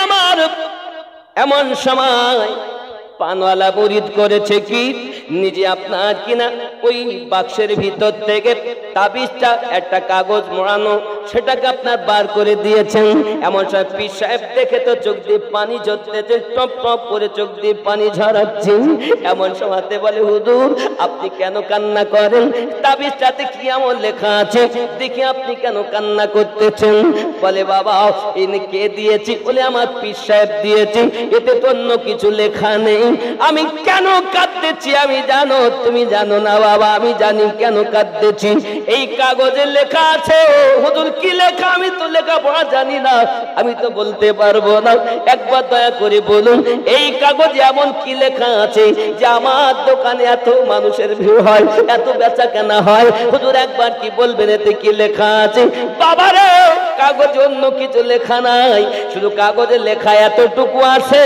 আমার এমন সময় পানওয়ালা মুরিদ করেছে কি, নিজে আপনার কিনা ওই বাক্সের ভিতর থেকে তাবিজটা একটা কাগজ মোড়ানো সেটাকে আপনার বার করে দিয়েছেন। এমন সময় পীর সাহেব দেখে তো চোখ দিয়ে পানি ঝরতেছে, টপ টপ করে চোখ দিয়ে পানি ঝরাচ্ছে। এমন সময়তে বলে, হুজুর আপনি কেন কান্না করেন? তাবিজটাতে কি এমন লেখা আছে দেখি আপনি কেন কান্না করতেছেন? বলে, বাবা ইনি কে দিয়েছি? বলে, আমার পীর সাহেব দিয়েছি, এতে তো অন্য কিছু লেখা নেই। আমি কেন কাঁদতেছি আমি জানো? তুমি জানো না বাবা, আমি জানি কেন কাঁদতেছি। এই কাগজে লেখা আছে। হুজুর কি লেখা? আমি তো লেখাপড়া জানি না, আমি তো বলতে পারবো না। একবার দয়া করে বলুন এই কাগজে এমন কি লেখা আছে যে আমার দোকানে এত মানুষের ভিড় হয়, এত বেচা কেনা হয়? হুজুর একবার কি বলবেন এতে কি লেখা আছে? বাবারে কাগজে অন্য কিছু লেখা নাই, শুধু কাগজে লেখা এতটুকু আছে,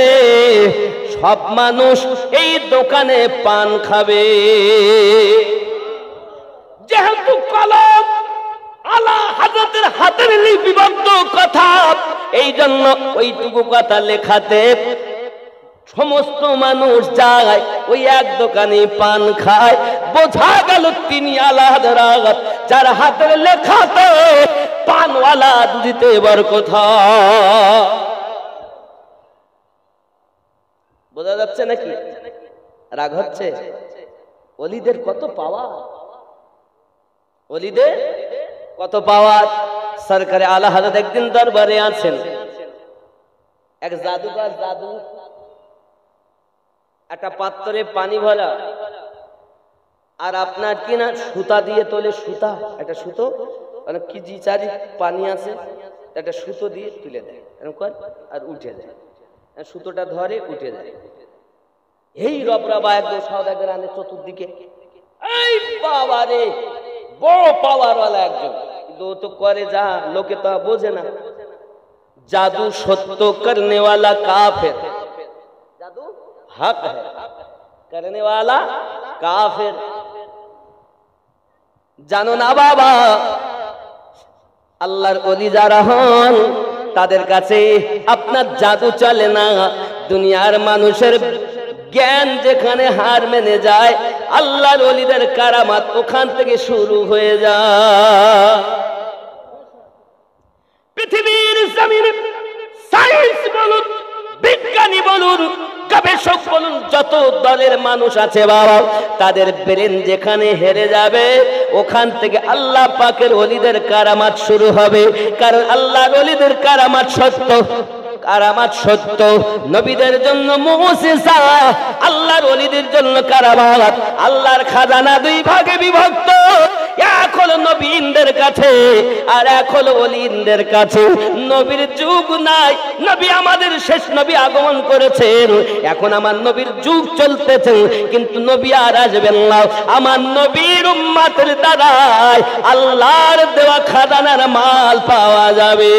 সব মানুষ এই দোকানে পান খাবে। যেহেতু কলম আলা হযরতের হাতের লিপিবদ্ধ কথা, এই জন্য ওইটুকু কথা লেখাতে সমস্ত মানুষ যায় ওই এক দোকানে পান খায়। বোঝা গেল তিনি আলা হযরত, যার হাতের লেখাতে পানওয়ালা দিতে বরকত। বোঝা যাচ্ছে নাকি? রাগ হচ্ছে? ওলিদের কত পাওয়ার, ওলিদের কত পাওয়ার। সরকারে আলা হযরত একদিন দরবারে আছেন, এক জাদুকর জাদু একটা পাত্রে পানি ভরা আর আপনার কিনা সুতা দিয়ে তোলে, সুতা একটা সুতো মানে কি জি চারি পানি আছে একটা সুতো দিয়ে তুলে দেয় এরকম আর উঠে যায়, সুতোটা ধরে উঠে যায়। এই রবরাবা একদম সওদাগর আনে চতুর্দিকে, এই বাবা রে বড় পাওয়ারওয়ালা একজন, কিন্তু ও তো করে যা লোকে তো বোঝে না। জাদু সত্য করনে वाला কাফের, জাদু হক है करने वाला কাফের। জানো না বাবা, আল্লাহর ওলি যারা হন তাদের কাছে আপনার জাদু চলে না। দুনিয়ার মানুষের জ্ঞান যেখানে হার মেনে যায়, আল্লাহর ওলিদের কারামাত ওখান থেকে শুরু হয়ে যায়। পৃথিবীর জমিনে সায়েন্স বলুন, বিজ্ঞানী বলুন, গবেষক বলুন, যত দলের মানুষ আছে বাবা, তাদের ব্রেন যেখানে হেরে যাবে ওখান থেকে আল্লাহ পাকের ওলিদের কারামাত শুরু হবে। কারণ আল্লাহর ওলিদের কারামাত সত্য, কারামাত সত্য। নবীদের জন্য মুজিজা, আল্লাহর ওলিদের জন্য কারামাত। আল্লাহর খাজানা দুই ভাগে বিভক্ত, এক হলো নবীদের কাছে আর এক হলো ওলিদের কাছে। নবীর যুগ নাই, নবী আমাদের শেষ নবী আগমন করেছেন, এখন আমার নবীর যুগ চলতেছে, কিন্তু নবী আর আসবেন না। আমার নবীর উম্মতের দ্বারাই আল্লাহর দেওয়া খাজানার মাল পাওয়া যাবে।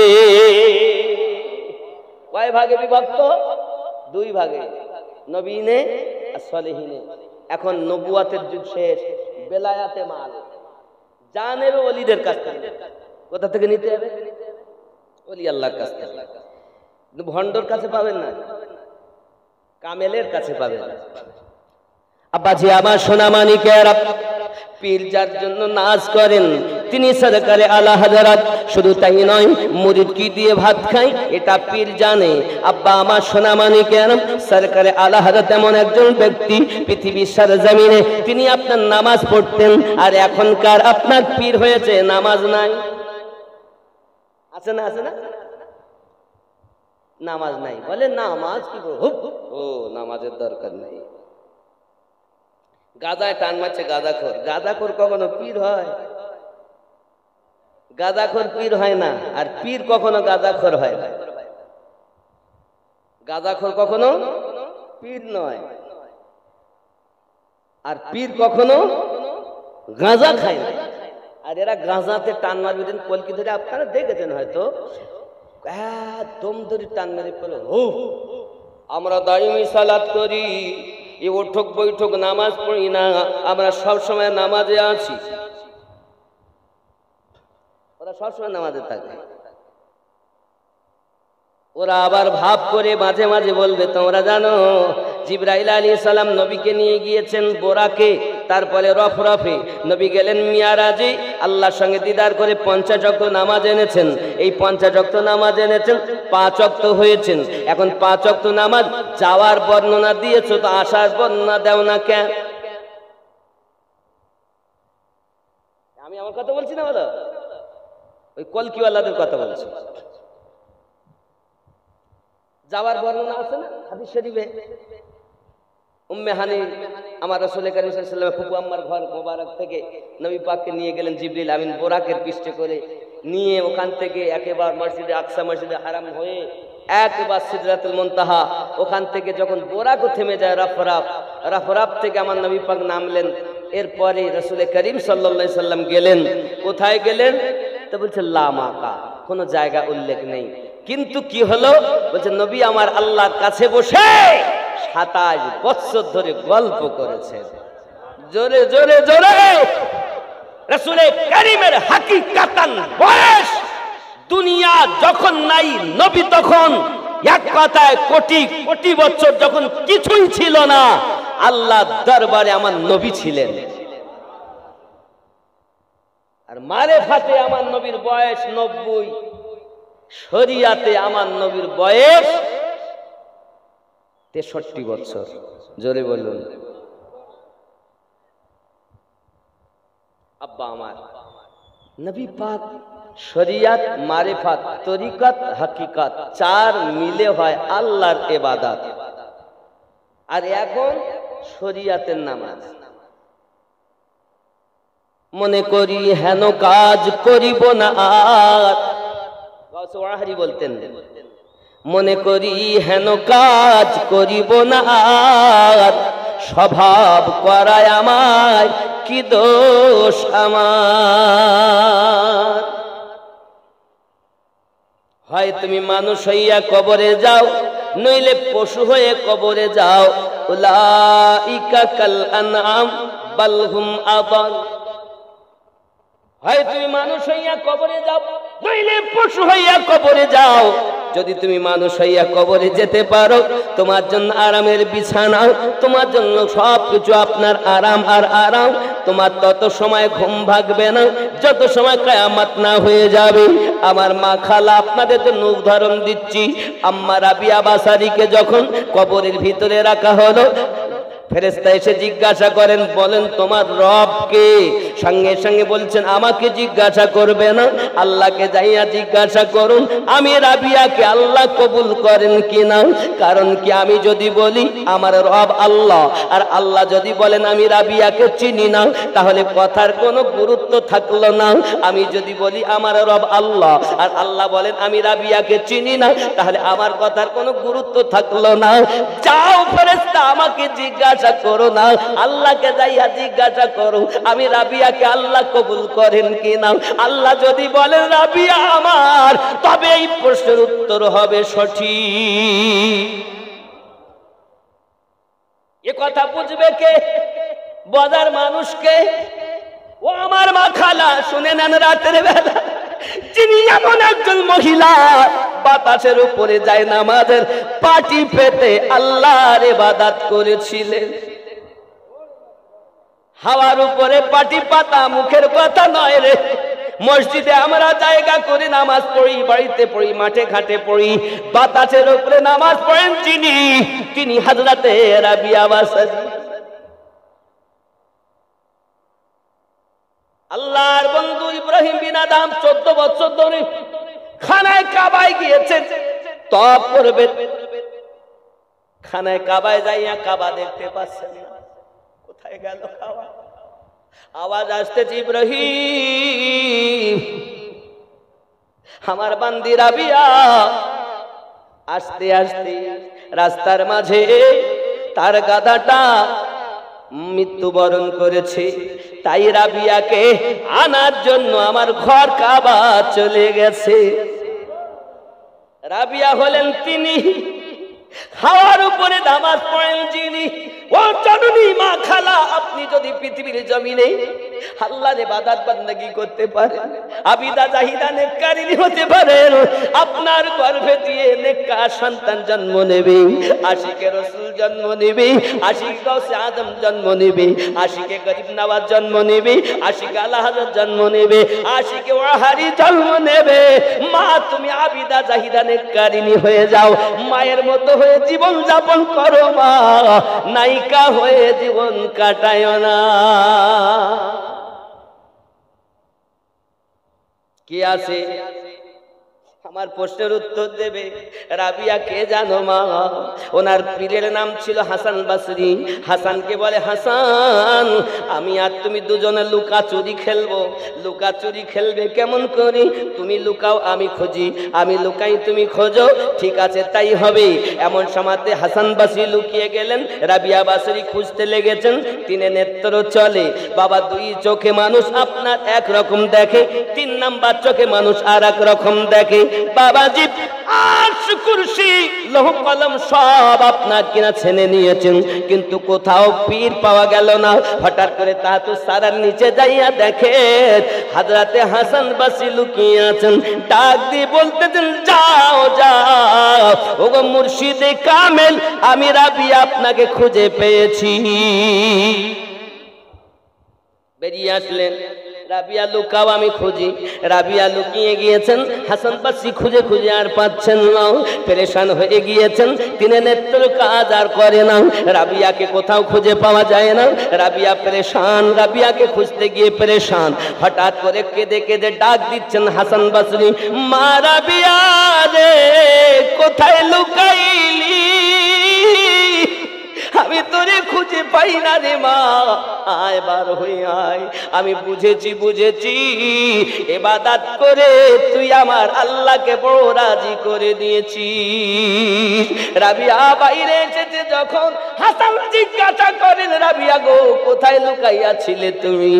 কয় ভাগে বিভক্ত? দুই ভাগে, নবীনে আর সলিহিনে। এখন নবুয়াতের যুগ শেষ, বেলায়াতে মাল জানের ওলিদের কাছ থেকে। কোথা থেকে নিতে হবে? ওলি আল্লাহর কাছ থেকে। ভণ্ডর কাছে পাবেন না, কামেলের কাছে পাবেন। আব্বাজি আমার সোনা মানিকেরা, পীর যার জন্য নাচ করেন তিনি সরকারে আলা হযরত। শুধু তাই নয়, মুরিদ কি দিয়ে ভাত খায় এটা পীর জানে। আব্বা আমার সোনা মানিকেরা, সরকারে আলা হযরত এমন একজন ব্যক্তি পৃথিবীর সরজমিনে তিনি আপনার নামাজ পড়তেন, আর এখনকার আপনার পীর হয়েছে নামাজ নাই। আছে না? আছে না? নামাজ নাই, বলে নামাজ কি ও নামাজের দরকার নেই। গাজায় টান মারছে গাঁজাখোর। গাঁজাখোর কখনো পীর হয়? গাঁজাখোর পীর হয় না, আর পীর কখনো গাঁজাখোর হয় না। গাঁজাখোর কখনো পীর নয়, আর পীর কখনো গাঁজা খায় না। আর এরা গাঁজাতে টান মারবে দিন কলকি ধরে, আপনারা দেখেছেন হয়তো, একদম ধরে টান মেরে পড়ে আমরা দাইমি সালাত করি, এই ওঠক বৈঠক নামাজ পড়ি না, আমরা সব সময় নামাজে আছি। ওরা সবসময় নামাজে থাকে। ওরা আবার ভাব করে মাঝে মাঝে বলবে, তোমরা জানো জিবরাইল আলাইহিস সালাম নবীকে নিয়ে গিয়েছেন বোরাকে, তারপরে রফরফে, নবী গেলেন মিয়ারাজে, আল্লাহর সঙ্গে দিদার করে 50 ওয়াক্ত নামাজ এনেছেন। এই 50 ওয়াক্ত নামাজ এনেছেন, 5 ওয়াক্ত হয়েছেন। এখন 5 ওয়াক্ত নামাজ যাওয়ার বর্ণনা দিয়েছো, তো আসার বর্ণনা দাও না কেন? আমি আমার কথা বলছি না, বলো ওই কলকিওয়ালাদের কথা বলছি। যাওয়ার বর্ণনা আছে না হাদিস শরীফে? উম্মে হানি আমার রাসূল কারীম সাল্লাল্লাহু আলাইহি ওয়াসাল্লাম ফুপু আম্মার ঘর মোবারক থেকে নবী পাককে নিয়ে গেলেন জিবরিল আমিন বোরাকের পৃষ্ঠে করে নিয়ে, ওখান থেকে একেবারে মসজিদে আকসা, মসজিদে হারাম হয়ে একবার সিদরাতুল মুনতাহা, ওখান থেকে যখন বোরাকও থেমে যায় রফরাফ থেকে আমার নবী পাক নামলেন। এরপরে রাসূল কারীম সাল্লাল্লাহু আলাইহি ওয়াসাল্লাম গেলেন। কোথায় গেলেন? তো বলছে লা মাকা, কোনো জায়গা উল্লেখ নেই। কিন্তু কি হলো? বলছে নবী আমার আল্লাহর কাছে বসে 27 বছর ধরে গল্প করেছেন। জোরে জোরে জোরে রাসূল কারীমের হাকিকাতান বয়স দুনিয়া যখন নাই, নবী তখন, এক কথায় কোটি কোটি বছর যখন কিছুই ছিল না, আল্লাহর দরবারে আমার নবী ছিলেন। আর মারেফাতে আমার নবীর বয়স 90, শরিয়াতে আমার নবীর বয়স 63 বছর। জোরে বলুন। আব্বা আমার নবী পাক শরিয়াত, মারেফাত, তরিকত, হাকিকত 4 মিলে হয় আল্লাহর ইবাদত। আর এখন শরিয়াতের নামাজ। মনে করি হেন কাজ করিব না আর, গাউসে বলতেন, মনে করি হেন কাজ করিব না আর, স্বভাব করায় আমায় কি দোষ আমার। হয় তুমি মানুষ হইয়া কবরে যাও, নইলে পশু হয়ে কবরে যাও। উলাইকা কাল আনআম বাল হুম আদাল। হয় তুমি মানুষ হইয়া কবরে যাও, নইলে পশু হইয়া কবরে যাও। যদি তুমি মানুষ হইয়া কবরে যেতে পারো, তোমার জন্য আরামের বিছানা, তোমার জন্য সবকিছু আপনার আরাম আর আরাম। তোমার তত সময় ঘুম ভাগবে না যত সময় কিয়ামত না হয়ে যাবে। আমার মা খালা আপনাদের জন্য উদাহরণ দিচ্ছি। আম্মা রাবিয়া বাসারিকে যখন কবরের ভিতরে রাখা হলো, ফেরেশতা এসে জিজ্ঞাসা করেন, বলেন তোমার রব কে? সঙ্গে সঙ্গে বলছেন আমাকে জিজ্ঞাসা করবে না, আল্লাহকে যাইয়া জিজ্ঞাসা করুন আমি রাবিয়াকে আল্লাহ কবুল করেন কিনা। কারণ কি, আমি যদি বলি আমার রব আল্লাহ, আর আল্লাহ যদি বলেন আমি রাবিয়াকে চিনি না, তাহলে কথার কোনো গুরুত্ব থাকলো না। আমি যদি বলি আমার রব আল্লাহ, আর আল্লাহ বলেন আমি রাবিয়াকে চিনি না, তাহলে আমার কথার কোনো গুরুত্ব থাকলো না। যাও ফেরেশতা আমাকে জিজ্ঞাসা করো না, আল্লাহকে যাইয়া জিজ্ঞাসা করো আমি রাবিয়াকে আল্লাহ কবুল করেন কিনা। আল্লাহ যদি বলেন রাবিয়া আমার, তবে এই প্রশ্নের উত্তর হবে সঠিক। এ কথা বুঝবে কে? বাজার মানুষকে। ও আমার মা খালা, শুনে নেন, রাতের বেলা যিনি এমন একজন মহিলা বাতাসের উপরে যায় নামাজের পাটি পেতে আল্লাহর ইবাদত করেছিলেন। হাওয়ার উপরে পাটি পাতা মুখের কথা নয় রে। মসজিদে আমরা জায়গা করে নামাজ পড়ি, বাড়িতে পড়ি, মাঠে ঘাটে পড়ি, বাতাসের উপরে নামাজ পড়েন তিনি হযরতে রাবিয়া বাসারি। আল্লাহর বন্ধু ইব্রাহিম বিন আদম 14 বছর ধরে খানায় কাবায় গিয়েছেন তওয়াফ করবে। খানায় কাবায় যাইয়া কাবা দেখতে পাচ্ছেন না, কোথায় গেল কাবা? আওয়াজ আসতেছে, ইব্রাহিম আমার বান্দি রাবিয়া। আস্তে আস্তে রাস্তার মাঝে তার গাধাটা মৃত্যুবরণ করেছে, তাই রাবিয়াকে আনার জন্য আমার ঘর কাবা চলে গেছে। রাবিয়া হলেন তিনি, হাওয়ার উপরে নামাজ পড়েন যিনি, ও জননী মা খালা, আপনি যদি পৃথিবীর জমিনে আল্লাহর ইবাদত বান্দাগি করতে পারেন, আবিদা জাহিদা নেককারিনী হতে পারেন, আপনার গর্ভে দিয়ে নেককার সন্তান জন্ম নেবে, আশিকে রাসূল জন্ম নেবে, আশিকে গাউসে আজম জন্ম নেবে, আশিকে গরিব নওয়াজ জন্ম নেবে, আশিকে আলা হযরত জন্ম নেবে, আশিকে ওয়াহারি জন্ম নেবে। মা তুমি আবিদা জাহিদা নেককারিনী হয়ে যাও, মায়ের মতো হয়ে জীবন যাপন করো মা, নায়িকা হয়ে জীবন কাটায় না। কি আছে আমার প্রশ্নের উত্তর দেবে? রাবিয়া কে জানো মা? ওনার পীরের নাম ছিল হাসান বসরি। হাসানকে বলে, হাসান আমি আর তুমি দুজনে লুকাচুরি খেলবো। লুকাচুরি খেলবে কেমন করি? তুমি লুকাও আমি খুঁজি, আমি লুকাই তুমি খোঁজো, ঠিক আছে তাই হবে। এমন সময়তে হাসান বসরি লুকিয়ে গেলেন, রাবিয়া বসরি খুঁজতে লেগেছেন। তিনে নেত্র চলে বাবা, দুই চোখে মানুষ আপনার এক রকম দেখে, তিন নাম্বার চোখে মানুষ আর এক রকম দেখে। বাবাজি আরশ কুরসি লৌহ কলম সব আপনার কিনা ছেনে নিয়েছেন, কিন্তু কোথাও পীর পাওয়া গেল না। হঠাৎ করে তাহাতু সারার নিচে যাইয়া দেখে হযরতে হাসান বসরি লুকিয়ে আছেন। ডাক দিয়ে বলতেছেন, যাও যাও ওগো মুর্শিদে কামেল, আমি রাবিয়া আপনাকে খুঁজে পেয়েছি। বেরিয়ে আসলেন, রাবিয়া লুকাও আমি খুঁজি। রাবিয়া লুকিয়ে গিয়েছেন, হাসান বসরি খুঁজে খুঁজে আর পাচ্ছেন না, পেরেশান হয়ে গিয়েছেন। তিনে নেত্র কাজ আর করে না, রাবিয়াকে কোথাও খুঁজে পাওয়া যায় না। রাবিয়া পেরেশান, রাবিয়াকে খুঁজতে গিয়ে পেরেশান। হঠাৎ করে কেঁদে কেঁদে ডাক দিচ্ছেন হাসান বসরি, মা রাবিয়া রে কোথায় লুকাইলি, আমি তোরে খুঁজে পাই না রে মা, আয় বার হয়ে আয়। আমি বুঝেছি বুঝেছি, ইবাদত করে তুই আমার আল্লাহকে বড় রাজি করে দিয়েছিস। রাবিয়া বাইরে এসেছে যখন হাসান জিজ্ঞাসা করেন, রাবিয়া গো কোথায় লুকাইয়াছিলে তুমি?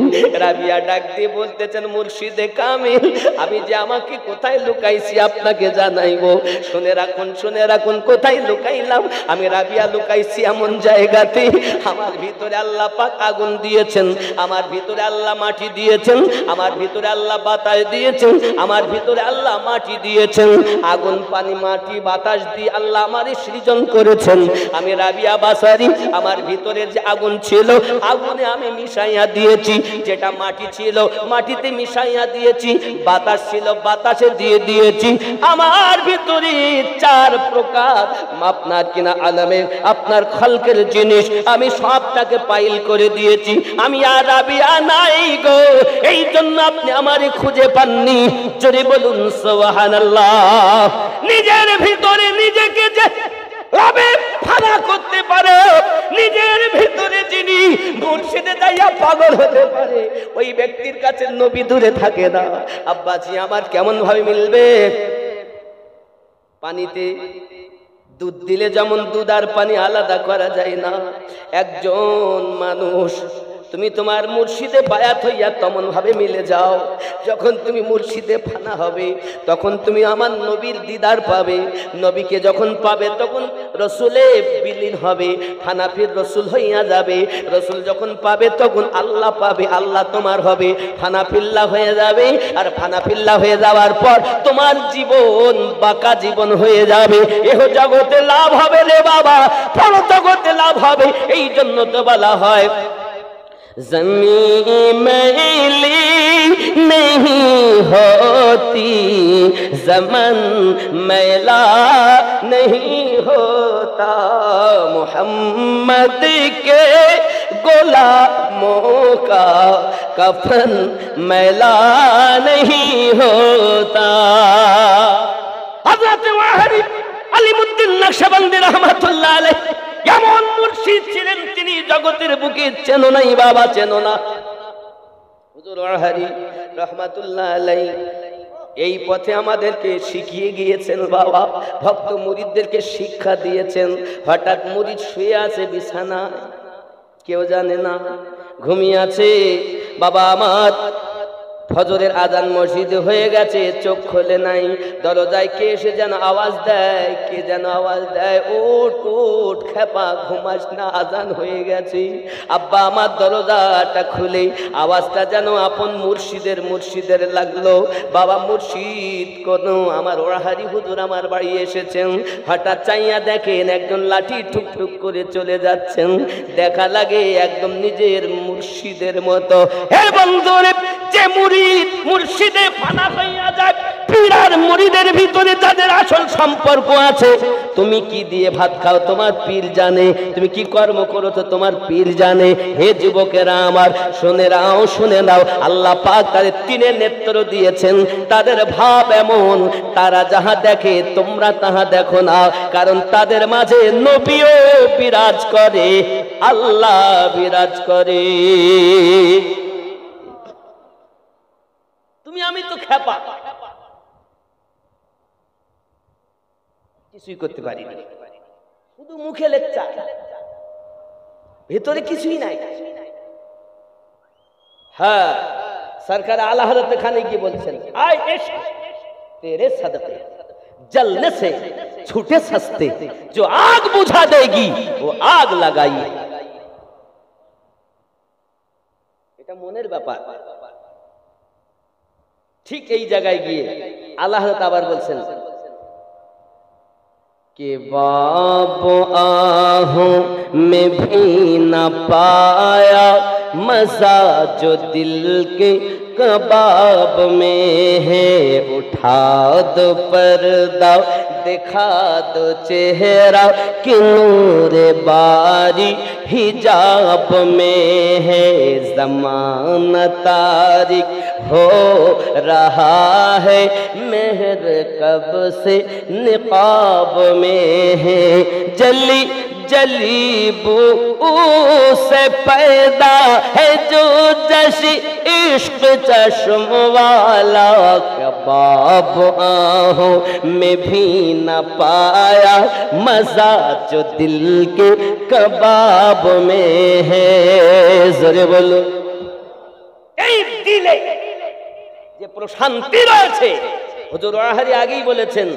রাবিয়া ডাক দিয়ে বলতেছেন, মুর্শিদে কামিল আমি যে আমাকে কোথায় লুকাইছি আপনাকে জানাইবো। শুনে রাখুন শুনে রাখুন, কোথায় লুকাইলাম আমি? রাবিয়া লুকাইছি এমন জায়গাতে আমার ভিতরে আল্লাহ পাক আগুন দিয়েছেন, আমার ভিতরে আল্লাহ মাটি দিয়েছেন, আমার ভিতরে আল্লাহ বাতাস দিয়েছেন, আমার ভিতরে আল্লাহ মাটি দিয়েছেন। আগুন পানি মাটি বাতাস দিয়ে আল্লাহ আমারই সৃজন করেছেন। আমি রাবিয়া বসরি আমার ভিতরে যে আগুন ছিল আগুনে আমি মিশাইয়া দিয়েছি, যেটা মাটি ছিল মাটিতে মিশাইয়া দিয়েছি, বাতাস ছিল বাতাসে দিয়ে দিয়েছি। আমার ভিতরে চার প্রকার আপনার কিনা আলমে আপনার খালকের জিনিস আমি সবটাকে পাইল করে দিয়েছি। আমি আর রাবিয়া নাই গো, এই জন্য আপনি আমারে খুঁজে পাননি। জোরে বলুন সুবহানাল্লাহ। নিজের ভিতরে নিজেকে যে রবে ফানা করতে পারে, নিজের ভিতরে যিনি মুর্শিদে যাইয়া পাগল হতে পারে, ওই ব্যক্তির কাছে নবী দূরে থাকে না। আব্বাজি আমার কেমন ভাবে মিলবে? পানিতে দুধ দিলে যেমন দুধ আর পানি আলাদা করা যায় না, একজন মানুষ তুমি তোমার মুর্শিদে বায়াত হইয়া তেমন ভাবে মিলে যাও। যখন তুমি মুর্শিদে ফানা হবে তখন তুমি আমার নবীর দিদার পাবে। নবীকে যখন পাবে তখন রসুলে বিলীন হবে, ফানাফির রসুল হইয়া যাবে। রসুল যখন পাবে তখন আল্লাহ পাবে, আল্লাহ তোমার হবে, ফানাফিল্লাহ হয়ে যাবে। আর ফানাফিল্লাহ হয়ে যাওয়ার পর তোমার জীবন বাঁকা জীবন হয়ে যাবে। এহ জগতে লাভ হবে রে বাবা, পর জগতে লাভ হবে। এই জন্য তো বলা হয় ज़मीं मैली नहीं होती, ज़मन मैला नहीं होता, मोहम्मद के गुलामों का कफन मैला नहीं होता। हज़रत वाहिद আলিমউদ্দিন নকশবন্দি রহমাতুল্লাহ আলাইহি এমন মুর্শিদ ছিলেন, তিনি জগতের বুকে চেনো নাই বাবা, চেনো না। হুজুর ওয়াহারি রহমাতুল্লাহ আলাইহি এই পথে আমাদেরকে শিখিয়ে গিয়েছেন বাবা, ভক্ত মুরিদদেরকে শিক্ষা দিয়েছেন। হঠাৎ মুরিদ শুয়ে আছে বিছানায়, কেউ জানে না, ঘুমিয়ে আছে। বাবা আমার ফজরের আজান মসজিদে হয়ে গেছে, চোখ খোলে নাই। দরজায় কে এসে যেন আওয়াজ দেয়, কে যেন আওয়াজ দেয়, ওঠ ওঠ খেপা, ঘুমাস না, আজান হয়ে গেছে। আব্বা আমার দরজাটা খুলে আওয়াজটা যেন আপন মুর্শিদের লাগলো। বাবা মুর্শিদ কোন আমার ওরাহারি হুজুর আমার বাড়ি এসেছেন। হঠাৎ চাইয়া দেখেন একজন লাঠি ঠুকঠুক করে চলে যাচ্ছেন। দেখা লাগে একদম নিজের মুর্শিদের মতো। হে বন্ধুরে, যে মুরিদ মুর্শিদে ফানা হইয়া যায়, পীর আর মুরিদের ভিতরে যাদের আসল সম্পর্ক আছে, তুমি কি দিয়ে ভাত খাও তোমার পীর জানে, তুমি কি কর্ম করো তো তোমার পীর জানে। হে যুবকেরা আমার, শুনে নাও, আল্লাহ পাক তাদের তিনে নেত্র দিয়েছেন। তাদের ভাব এমন, তারা যাহা দেখে তোমরা তাহা দেখো না, কারণ তাদের মাঝে নবীও বিরাজ করে, আল্লাহ বিরাজ করে। তুমি আমি তো খেপা, কিছুই করতে পারি না, শুধু মুখে লেকচার, ভেতরে কিছুই নাই। হ্যাঁ, সরকার আলা হযরত খানে গিয়ে বলছেন, আয় ইশক तेरे सदके जलने से छूटे सस्ते, जो आग बुझा देगी वो आग लगाइए। এটা মনের ব্যাপার। ঠিক এই জায়গায় গিয়ে আল্লাহ আবার বলছেন कि बाब आहों में भी न पाया मजा जो दिल के कबाब में है, उठा दो पर्दा दिखा दो चेहरा कि नूर बारी हिजाब में है, ज़माना तारिक हो रहा है मेहर कब से निकाब में है, जली जली बू से पैदा है जो जशी इश्क चश्म वाला, कबाब आहों में भी न पाया मजा जो दिल के कबाब में है। জোরে বলো, এই দিলে যে প্রশান্তি রয়েছে, হুজুর ওয়াহারি আগেই বলেছেন,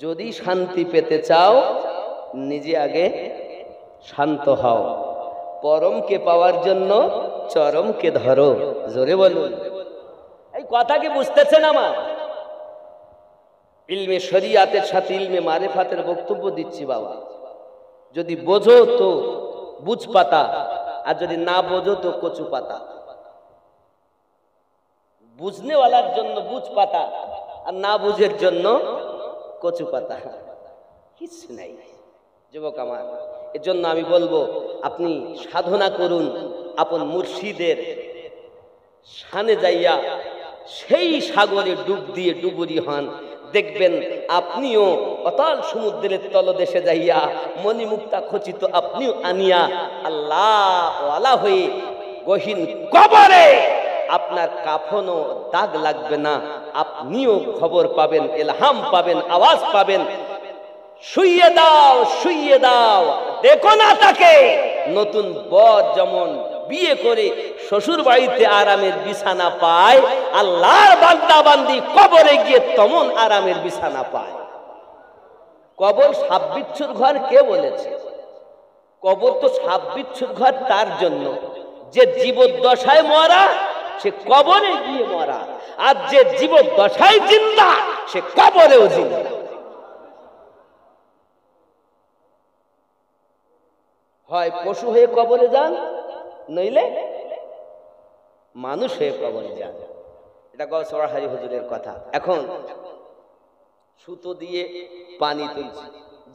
যদি শান্তি পেতে চাও নিজে আগে শান্ত হও, পরমকে পাওয়ার জন্য চরমকে ধরো। জোরে বলুন, এই কথা কি বুঝতেছেন আমার? ইলমে শরিয়াতের সাথে ইলমে মারিফাতের বক্তব্য দিচ্ছি বাবা। যদি বোঝো তো বুঝ পাতা, আর যদি না বোঝো তো কচু পাতা। বুঝনেওয়ালার জন্য বুঝ পাতা, আর না বুঝের জন্য কচু পাতা, কিছু নাই যুবক আমার। এর জন্য আমি বলবো, আপনি সাধনা করুন, আপন মুর্শিদের শানে যাইয়া সেই সাগরে ডুব দিয়ে ডুবুরি হন, দেখবেন আপনিও অতল সমুদ্রের তলদেশে যাইয়া মণিমুক্তা খচিত আপনিও আনিয়া আল্লাহ ওয়ালা হয়ে গহীন কবরে আপনার কাফনও দাগ লাগবে না, আপনিও খবর পাবেন, ইলহাম পাবেন, আওয়াজ পাবেন, শুইয়ে দাও শুইয়ে দাও। দেখো না তাকে, নতুন বর যেমন বিয়ে করে শ্বশুর বাড়িতে আরামের বিছানা পায়, আল্লাহর বান্দা বান্দি কবরে গিয়ে তেমন আরামের বিছানা পায়। কবর সাপ বিচ্ছুর ঘর কে বলেছে? কবর তো সাপ বিচ্ছুর ঘর তার জন্য যে জীবদ্দশায় মরা সে কবরে গিয়ে মরা, আর যে জীবদ্দশায় জিন্দা সে কবরেও জিন্দা। হয় পশু হয়ে কবরে যান, নইলে মানুষ হয়ে কবরে যান। এটা গৌস ওয়াহারি হুজুরের কথা। এখন সুতো দিয়ে পানি তুলছে,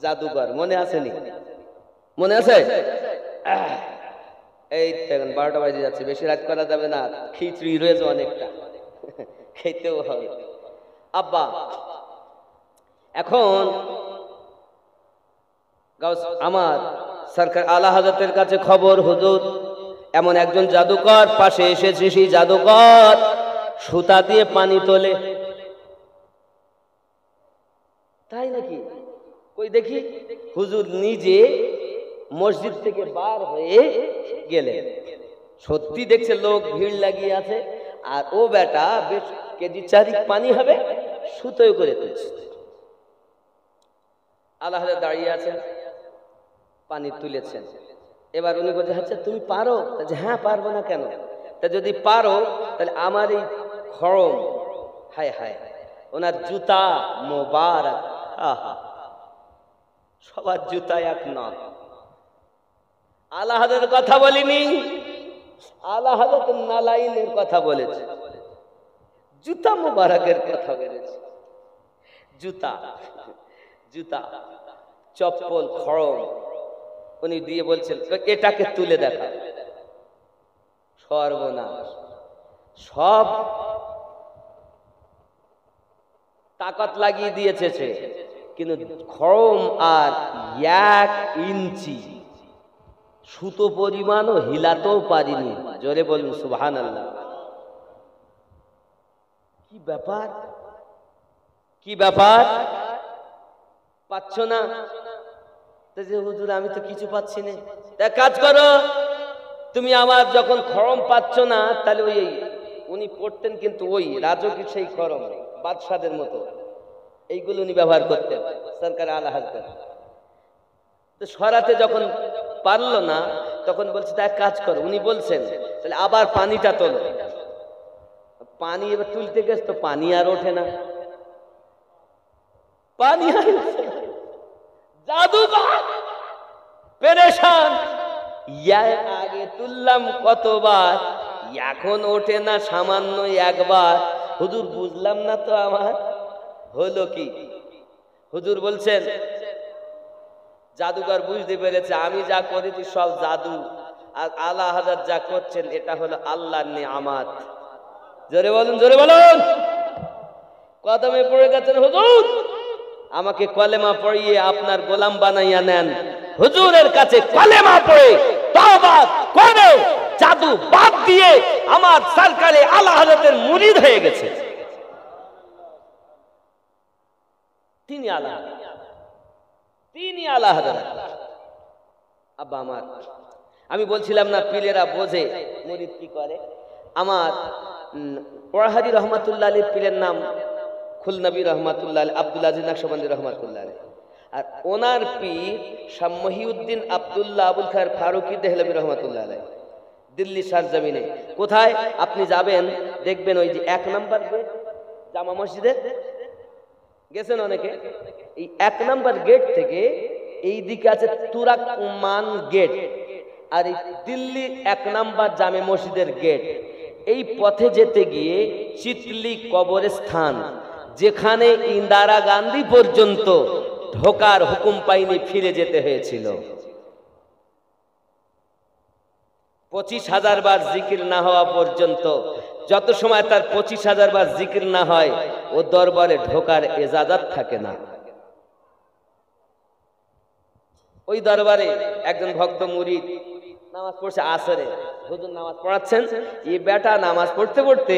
জাদুঘর মনে আছে নি? মনে আছে? এই দেখেন 12টা বাজে যাচ্ছে, বেশি রাত করা যাবে না, খিচড়ি রয়েছে অনেকটা, খেতেও হবে। আব্বা এখন গাউস আমার সরকার আলা হযরতের কাছে খবর, হুজুর এমন একজন জাদুকর পাশে এসেছে, সেই জাদুকর সুতা দিয়ে পানি তোলে। তাই নাকি? কই দেখি। হুজুর নিজে মসজিদ থেকে বার হয়ে গেলেন, সত্যি দেখছে লোক ভিড় লাগিয়ে আছে, আর ও বেটা বেশ কেজি চারিক পানি হবে, সুতোয় করে তুলছে। আল্লাহ দাঁড়িয়ে আছেন, পানি তুলেছেন। এবার উনি বলছে, আচ্ছা তুমি পারো? হ্যাঁ পারবো না কেন? তা যদি পারো তাহলে আমার এই খড়ম, হায় হায়, ওনার জুতা মোবারক, আহা, সবার জুতা এক নয়। আলা হযরতের কথা বলিনি, আলা হযরত নালাইনের কথা বলেছে, জুতা মোবারকের কথা বলেছে। জুতা জুতা চপ্পল খড়ম উনি দিয়ে বলছেন, এটাকে তুলে দেখা। সর্বনাশ, সব তাকত লাগিয়ে দিয়েছে সে, কিন্তু খড়ম আর 1 ইঞ্চি সুতো পরিমাণও হিলাতেও পারিনি। জোরে বলুন সুবহানাল্লাহ। কি ব্যাপার, কি ব্যাপার, পাচ্ছ না? হুজুর আমি তো কিছু পাচ্ছি না। এক কাজ করো, তুমি আমার যখন খড়ম পাচ্ছ না, তাহলে ওই উনি পড়তেন কিন্তু ওই রাজকীয় সেই খড়ম, বাদশাদের মতো, এইগুলো উনি ব্যবহার করতেন সরকার আলা হযরত। তো সরাতে যখন পারলো না, তখন বলছে এক কাজ করো, উনি বলছেন তাহলে আবার পানিটা তোলো। পানি এবার তুলতে গেছে তো পানি আর ওঠে না, পানি আর জাদুকর পেরেশান, আগে তুললাম কতবার, এখন ওঠে না, সামান্য একবার। হুজুর বুঝলাম না তো আমার হলো কি? হুজুর বলছেন জাদুকর বুঝতে পেরেছে আমি যা করেছি সব জাদু, আর আলা হযরত যা করছেন এটা হলো আল্লাহর নিয়ামত। জোরে বলুন, জোরে বলুন। কদমে পড়ে গেছেন, হুজুর আমাকে কলেমা পড়িয়ে আপনার গোলাম বানাইয়া নেন। হুজুরের কাছে কলেমা পড়ে তওবা করে জাদু বাদ দিয়ে আমার সরকারে আলা হযরতের মুরিদ হয়ে গেছে। তিনি আলা, তিনি আলা হযরত। আব্বা আমার, আমি বলছিলাম না পীরেরা বোঝে মুরিদ কি করে। আমার পড়াহারি রহমাতুল্লাহ আলাইহির পীরের নাম খুলনবী রহমাতুল্লাহ আলাইহি, আব্দুল আজিজ নকশবন্দি রহমাতুল্লাহ আলাইহি। আর ওনার পীর শাহ মহিউদ্দিন আব্দুল্লাহ আবুল খায়ের ফারুকি দেহলভী রহমাতুল্লাহ আলাইহি, দিল্লি সরজমিনে। কোথায় আপনি যাবেন দেখবেন ওই যে 1 নম্বর গেট জামা মসজিদে গেছেন অনেকে, এই 1 নম্বর গেট থেকে এই দিকে আছে তুরাকমান গেট, আর এই দিল্লি 1 নম্বর জামে মসজিদের গেট। এই পথে যেতে গিয়ে চিতলি কবরস্থান, যেখানে ইন্দিরা গান্ধী পর্যন্ত ঢোকার হুকুম পাইনি, ফিরে যেতে হয়েছিল। 25,000 বার জিকির না হওয়া পর্যন্ত, যত সময় তার 25,000 বার জিকির না হয়, ও দরবারে ঢোকার ইজাজত থাকে না। ওই দরবারে একজন ভক্ত মুরিদ নামাজ পড়ছে আসরে, হুজুর নামাজ পড়াচ্ছেন, এই বেটা নামাজ পড়তে পড়তে,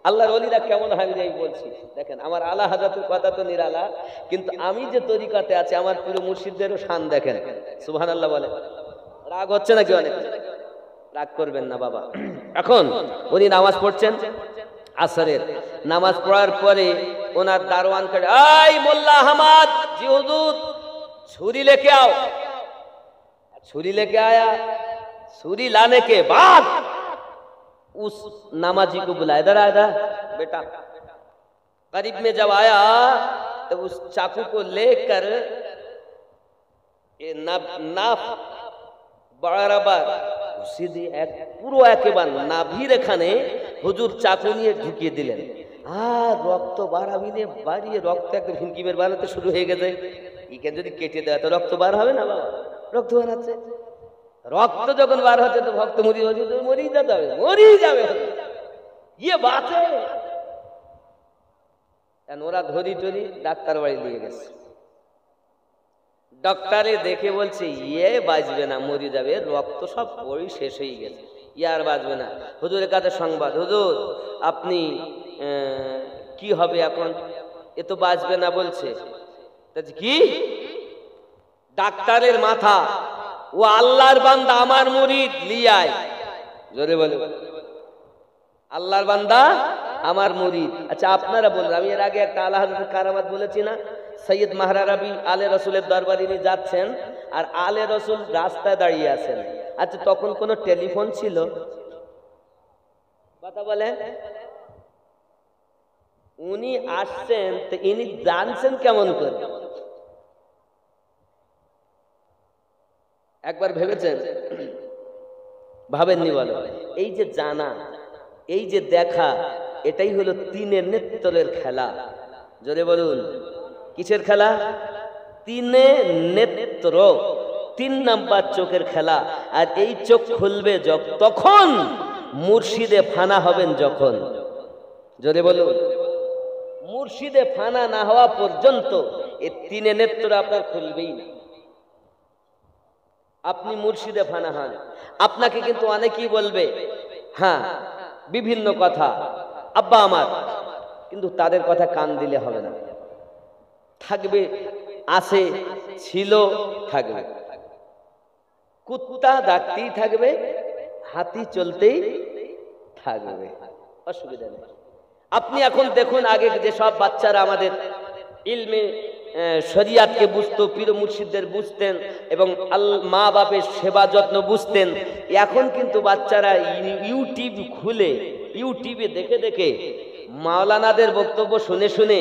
আল্লাহর ওলিরা কেমন হয় আমি বলছি, দেখেন আমার আলা হযরতের কথা তো নিরালা, কিন্তু আমি যে তরিকাতে আছে আমার পুরো মুর্শিদদেরও শান দেখেন। সুবহানাল্লাহ বলে। রাগ হচ্ছে নাকি? অনেক রাগ করবেন না বাবা। এখন উনি নামাজ পড়ছেন আসরের, নামাজ পড়ার পরে ওনার দারোয়ান করে, এই মোল্লা আহমদ জি হুজুর छुरी लेके आओ। छुरी लेके आया, छुरी लाने के बाद उस नामाजी को बुलाया, इधर आ, इधर बेटा। करीब में जब आया तो उस चाकू को लेकर नाफ बराबर सीधे পুরো একেবারে নাভির এখানে হুজুর চাকু নিয়ে ঢুকিয়ে দিলেন। আর রক্ত বাড়িয়ে রক্ত একদম হিমকিমের বানাতে শুরু হয়ে গেছে। এখানে যদি কেটে দেয় তো রক্ত বার হবে না বাবা? রক্ত বানাচ্ছে, রক্ত যখন বার হচ্ছে তো ভক্ত মরিয়ে যেতে হবে, মরিয়ে যাবে। ইয়ে বাঁচে, ওরা ধরি টরি ডাক্তার বাড়ি নিয়ে গেছে। ডক্টরে দেখে বলছে ইয়ে বাঁচবে না, মরে যাবে, রক্ত সব পড়ি শেষ হয়ে গেছে, ইয়ে আর বাঁচবে না। হুজুরের কাছে সংবাদ, হুজুর আপনি কি হবে এখন? এ তো বাঁচবে না বলছে। কি? ডাক্তারের মাথা, ও আল্লাহর বান্দা আমার মুরিদ লিয়ায়, জোরে বলে আল্লাহর বান্দা আমার মুরিদ। আচ্ছা আপনারা বলুন, আমি এর আগে একটা আলা হযরতের কারামাত বলেছি না, সৈয়দ মাহরারাবি আলে রসুলের দরবারে নিয়ে যাচ্ছেন আর আলে রসুল রাস্তায় দাঁড়িয়ে আছেন। আচ্ছা তখন কোনো টেলিফোন ছিল? কথা বলেন। উনি আসছেন তো ইনি জানছেন কেমন করে? একবার ভেবেছেন? ভাবেননি? বলো। এই যে জানা, এই যে দেখা, এটাই হলো তিনের নেত্রের খেলা। জোরে বলুন, কিসের খেলা? তিনে নেত্র, 3 নাম্বার চোখের খেলা। আর এই চোখ খুলবে তখন মুর্শিদে ফানা হবেন যখন। জোরে বলুন, মুর্শিদে ফানা না হওয়া পর্যন্ত এই তিনে নেত্র আপনার খুলবেই না। আপনি মুর্শিদে ফানা হন, আপনাকে কিন্তু অনেকেই বলবে হ্যাঁ বিভিন্ন কথা, আব্বা আমার, কিন্তু তাদের কথা কান দিলে হবে না। থাকবে, আছে, ছিল, থাকবে। কুত্তা ডাকতেই থাকবে, হাতি চলতেই থাকবে, অসুবিধা নেই। আপনি এখন দেখুন, আগে যে সব বাচ্চারা আমাদের ইলমে শরিয়াতকে বুঝতো, পীর মুর্শিদদের বুঝতেন এবং মা বাপের সেবা যত্ন বুঝতেন, এখন কিন্তু বাচ্চারা ইউটিউব খুলে ইউটিউবে দেখে দেখে মাওলানাদের বক্তব্য শুনে শুনে,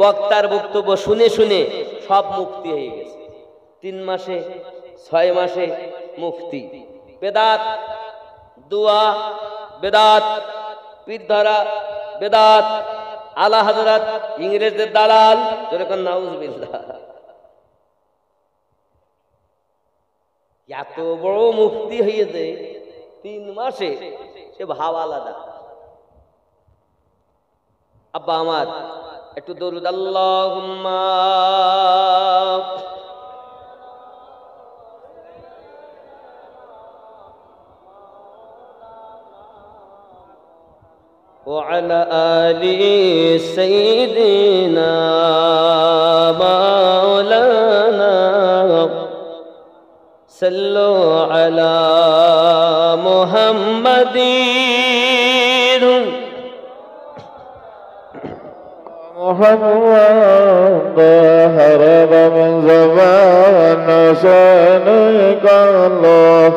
বক্তার বক্তব্য শুনে শুনে সব মুক্তি হয়ে গেছে। 3 মাসে 6 মাসে মুফতি, বেদাত, দোয়া বেদাত, পীর ধরা বেদাত, আলা হযরত ইংরেজদের দালাল, যেরকম নাউজুবিল্লাহ। এত বড় মুফতি হয়েছে 3 মাসে, সে ভাব আলাদা। আব্বা আমার একটু দরুদ আল্লাহুম্মা وعلى آل سيدنا مولانا صلوا على محمد محمد هرب من زمان سنك الله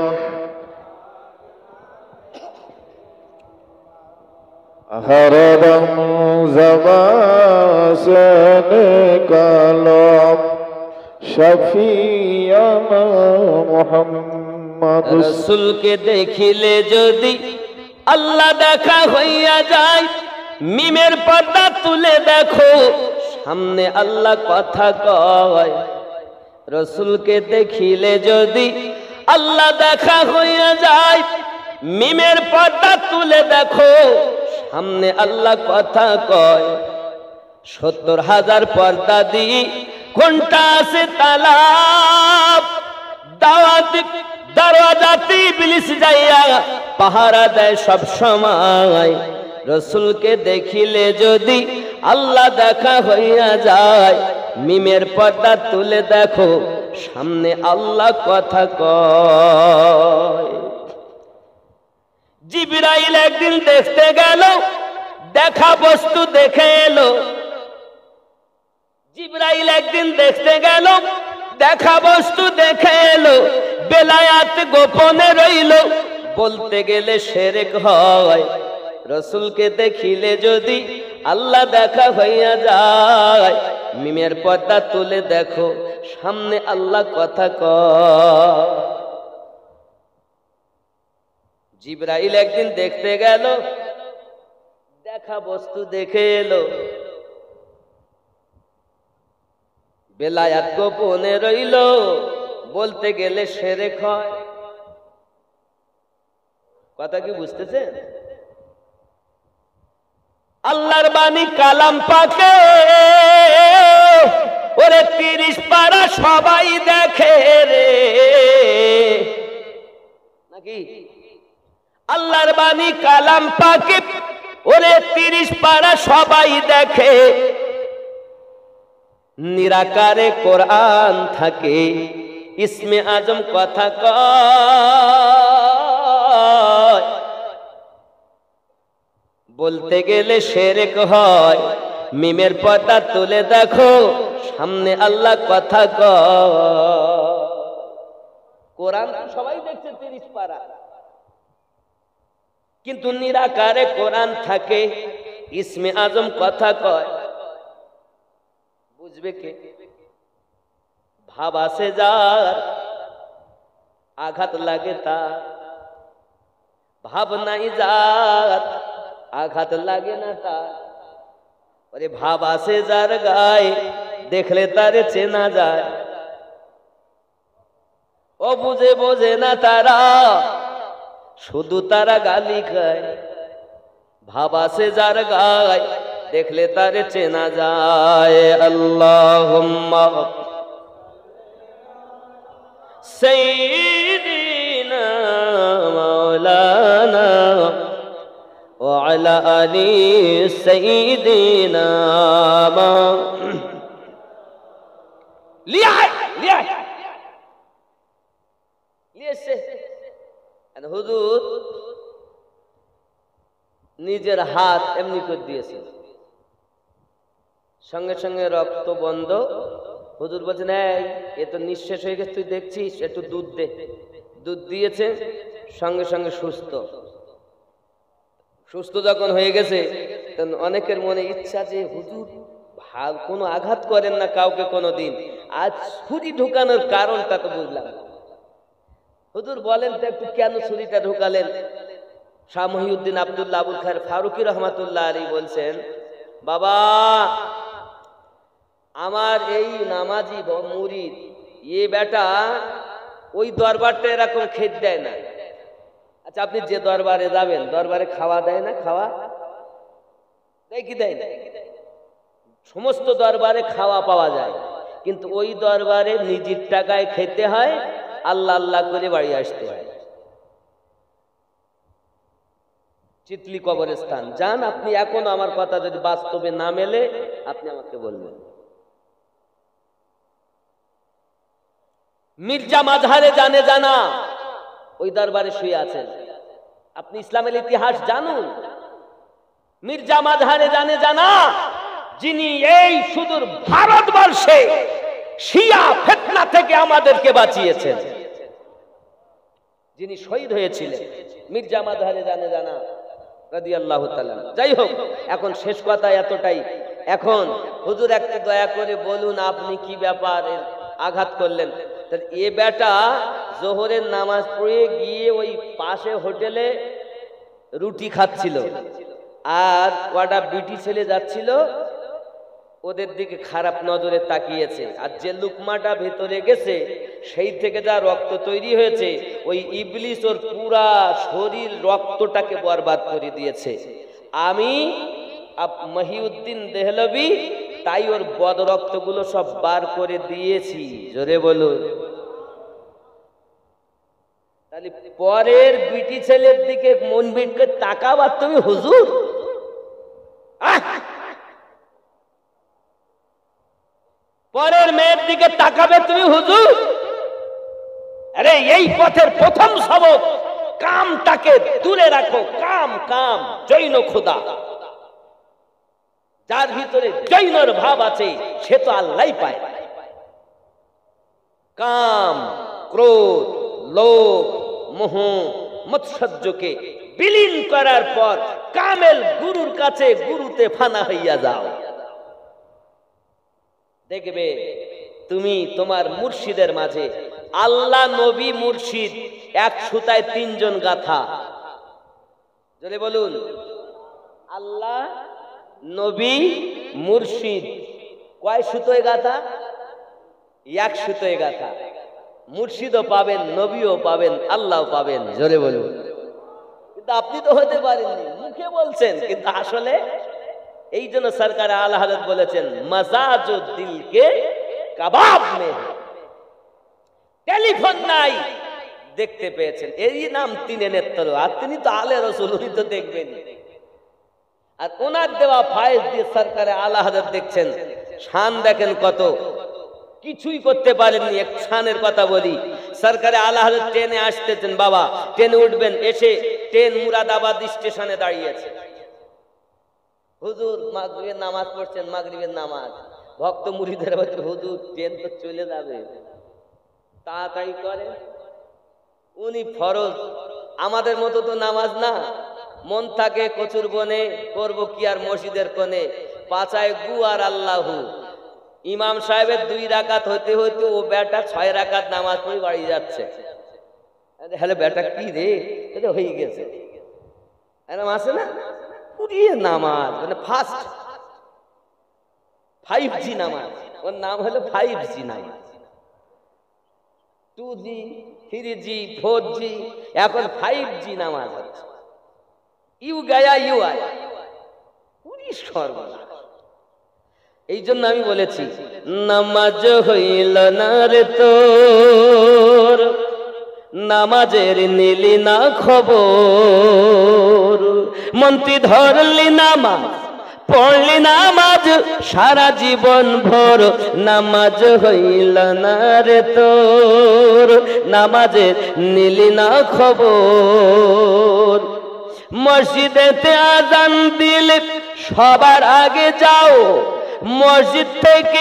هرب من زمان سنك الله شفيعنا محمد রসুলকে দেখিলে যদি আল্লাহ দেখা হইয়া যায়, মিমের পর্দা তুলে দেখো সামনে আল্লাহ কথা কয়। রসুলকে দেখিলে যদি আল্লাহ দেখা হইয়া যায়, মিমের পর্দা তুলে দেখো সামনে আল্লাহ কথা কয়। 70,000 পর্দা দিয়ে কোনটা আছে তালা, দাওয়াত দরওয়াজাতে ইবলিস যাইয়া পাহারা দেয় সব সময়। রসুলকে দেখিলে যদি আল্লাহ দেখা হইয়া যায়, মিমের পর্দা তুলে দেখো সামনে আল্লাহ কথা কয়। জিবরাইল একদিন দেখতে গেল, দেখা বস্তু দেখে এলো। জিবরাইল একদিন দেখতে গেল, দেখা বস্তু দেখে এলো। বেলায়াত গোপনে রইল, বলতে গেলে শিরক হয়। রসুলকে দেখিলে যদি আল্লাহ দেখা হইয়া যায়, মিমের পর্দা তুলে দেখো সামনে আল্লাহ কথা কয়। জিবরাইল একদিন দেখতে গেল, দেখা বস্তু দেখে এলো। বেলায়াত গোপনে রইল, বলতে গেলে শিরক হয়। কথা কি বুঝতেছেন? আল্লাহর বাণী কালাম পাকে ওরে 30 পারা সবাই দেখে রে, নাকি? আল্লাহর বাণী কালাম পাকে ওরে 30 পারা সবাই দেখে। নিরাকারে কোরআন থাকে, ইসমে আজম কথা কয়। বলতে গেলে শিরক হয়। মিমের পর্দা তুলে দেখো, সামনে আল্লাহ কথা কয়। কোরআন তো সবাই দেখছে 30 পারা, কিন্তু নিরাকারে কোরআন থাকে, ইসমে আজম কথা কয়, বুঝবে কে? ভাব আসে যার, আঘাত লাগে তার। ভাব নাই যার, আঘাত লাগে না তার। ওরে ভাব আসে যার গায়ে, দেখলে তারে চেনা যায়। ও বুঝে বোঝে না তারা, শুধু তারা গালি খায়। ভাব আসে যার গায়ে, দেখলে তারে চেনা যায়। আল্লাহুম্মা সাইয়্যিদিনা মাওলানা ওয়া আলা আলি সাইয়্যিদিনা হুজুর নিজের হাত এমনি করে দিয়েছে, সঙ্গে সঙ্গে রক্ত বন্ধ। হুজুর বলছেন, এ তো নিঃশেষ হয়ে গেছে, তুই দেখছিস, একটু দুধ দে। দুধ দিয়েছে, সঙ্গে সঙ্গে সুস্থ। সুস্থ যখন হয়ে গেছে, তখন অনেকের মনে ইচ্ছা যে হুজুর কোনো আঘাত করেন না কাউকে কোনো দিন, আজ ছুরি ঢুকানোর কারণটা তো বুঝলাম। হুজুর বলেন তো একটু কেন ছুরিটা ঢুকালেন? শাহ মহিউদ্দিন আব্দুল্লাহ আবুল খায়ের ফারুকি রহমাতুল্লাহ আলাইহি বলছেন, বাবা আমার এই নামাজি মুরিদ এ বেটা ওই দরবারটা এরকম খেত দেয় না। আচ্ছা আপনি যে দরবারে যাবেন, দরবারে খাওয়া দেয় না? খাওয়া দেয় কি দেয় না? সমস্ত দরবারে খাওয়া পাওয়া যায়, কিন্তু ওই দরবারে নিজের টাকায় খেতে হয়, আল্লাহ আল্লাহ করে বাড়ি আসতে হয়। চিতলি কবরস্থান যান আপনি, এখনো আমার কথা যদি বাস্তবে না মেলে আপনি আমাকে বলবেন। মির্জা মাঝহারে জানে জানা ওই দরবারে শুয়ে আছেন। আপনি ইসলামের ইতিহাস জানুন। মির্জা মাঝহারে জানে জানা, যিনি এই সুদূর ভারতবর্ষে শিয়া ফিতনা থেকে আমাদেরকে বাঁচিয়েছেন, যিনি শহীদ হয়েছিলেন, মির্জা মাঝহারে জানে জানা রাদিয়াল্লাহু তাআলা। যাই হোক, এখন শেষ কথা এতটাই। এখন হুজুর একটু দয়া করে বলুন, আপনি কি ব্যাপার আঘাত করলেন? এ বেটা জোহরের নামাজ পড়ে গিয়ে ওই পাশে হোটেলে রুটি খাচ্ছিল, আর কটা বিটি ছেলে যাচ্ছিল, ওদের দিকে খারাপ নজরে তাকিয়েছে, আর যে লুকমাটা ভেতরে গেছে সেই থেকে যা রক্ত তৈরি হয়েছে, ওই ইবলিস ওর পুরা শরীর রক্তটাকে বরবাদ করে দিয়েছে। আমি মহিউদ্দিন দেহলভি তাই ওর বদ রক্তগুলো সব বার করে দিয়েছি। জোরে বলুন। তাহলে পরের বিটি ছেলের দিকে মন বিটকে তাকাবার তুমি হুজুর? পরের মেয়ের দিকে তাকাবে তুমি হুজুর? আরে এই পথের প্রথম সবক, কামটাকে দূরে রাখো। কাম কাম জৈন খোদা, যার ভিতরে জৈনর ভাব আছে সে তো আল্লাহই পায়। কাম, ক্রোধ, লোভ, মোহ, মৎসর্যকে বিলীন করার পর কামেল গুরুর কাছে গুরুতে ফানা হইয়া যাও। দেখবে তুমি তোমার মুর্শিদের মাঝে আল্লাহ, নবী, মুর্শিদ এক সুতায় তিনজন গাথা। যদি বলুন, আল্লাহ, নবী, মুর্শিদ কয় সুতোয় গাথা? এক সুতোয় গাথা। মুর্শিদও পাবেন, নবীও পাবেন, আল্লাহও পাবেন। জোরে বলুন। কিন্তু আপনি তো হতে পারেননি, মুখে বলছেন, কিন্তু আসলে এই জন্য সরকার আলা হযরত বলেছেন, মাজাজুদ দিলকে কাবাব মে। টেলিফোন নাই, দেখতে পেয়েছেন, এই নাম তিনে নেত্র, আর তিনি তো আলে রসুল, উনি তো দেখবেন। আর ওনার দেওয়া ফায়েজ দিয়ে সরকারে আলা হযরত দেখছেন, শান দেখেন কত। কিছুই করতে পারেননি। এক শানের কথা বলি, সরকারে আলা হযরত ট্রেনে আসতেছেন, বাবা ট্রেনে উঠবেন, এসে ট্রেন মুরাদাবাদ স্টেশনে দাঁড়িয়েছে। হুজুর মাগরিবের নামাজ পড়ছেন, মাগরিবের নামাজ, ভক্ত মুরিদের বলছে হুজুর ট্রেন তো চলে যাবে, তাড়াতাড়ি করে। উনি ফরজ, আমাদের মতো তো নামাজ না, মন থাকে কচুর বনে, করবো কি আর মসজিদের কোণে, পাচায় গু আর আল্লাহু। ইমাম সাহেবের 2 রাকাত হতে হতে ও বেটা 6 রাকাত নামাজ পড়ে বাড়ি যাচ্ছে। হ্যালো বেটা কি রে, এটা হয়ে গেছে, এরকম আছে না? পুরিয়ে নামাজ মানে ফার্স্ট 5G নামাজ, ওর নাম হলো 5G নামাজ। 2G 3G 4G, এখন 5G নামাজ হচ্ছে। ইউ গায়া ইউ আয়, পুরি সর্বনাশ। এই জন্য আমি বলেছি নামাজ হইল না রে তোর, নামাজের নিলি না খবর, মন্ত্রী ধরলি নামাজ পড়লি নামাজ সারা জীবন ভর, নামাজ হইল না রে তোর, নামাজের নিলি না খবর। মসজিদেতে আজান দিলে সবার আগে যাও, মসজিদ থেকে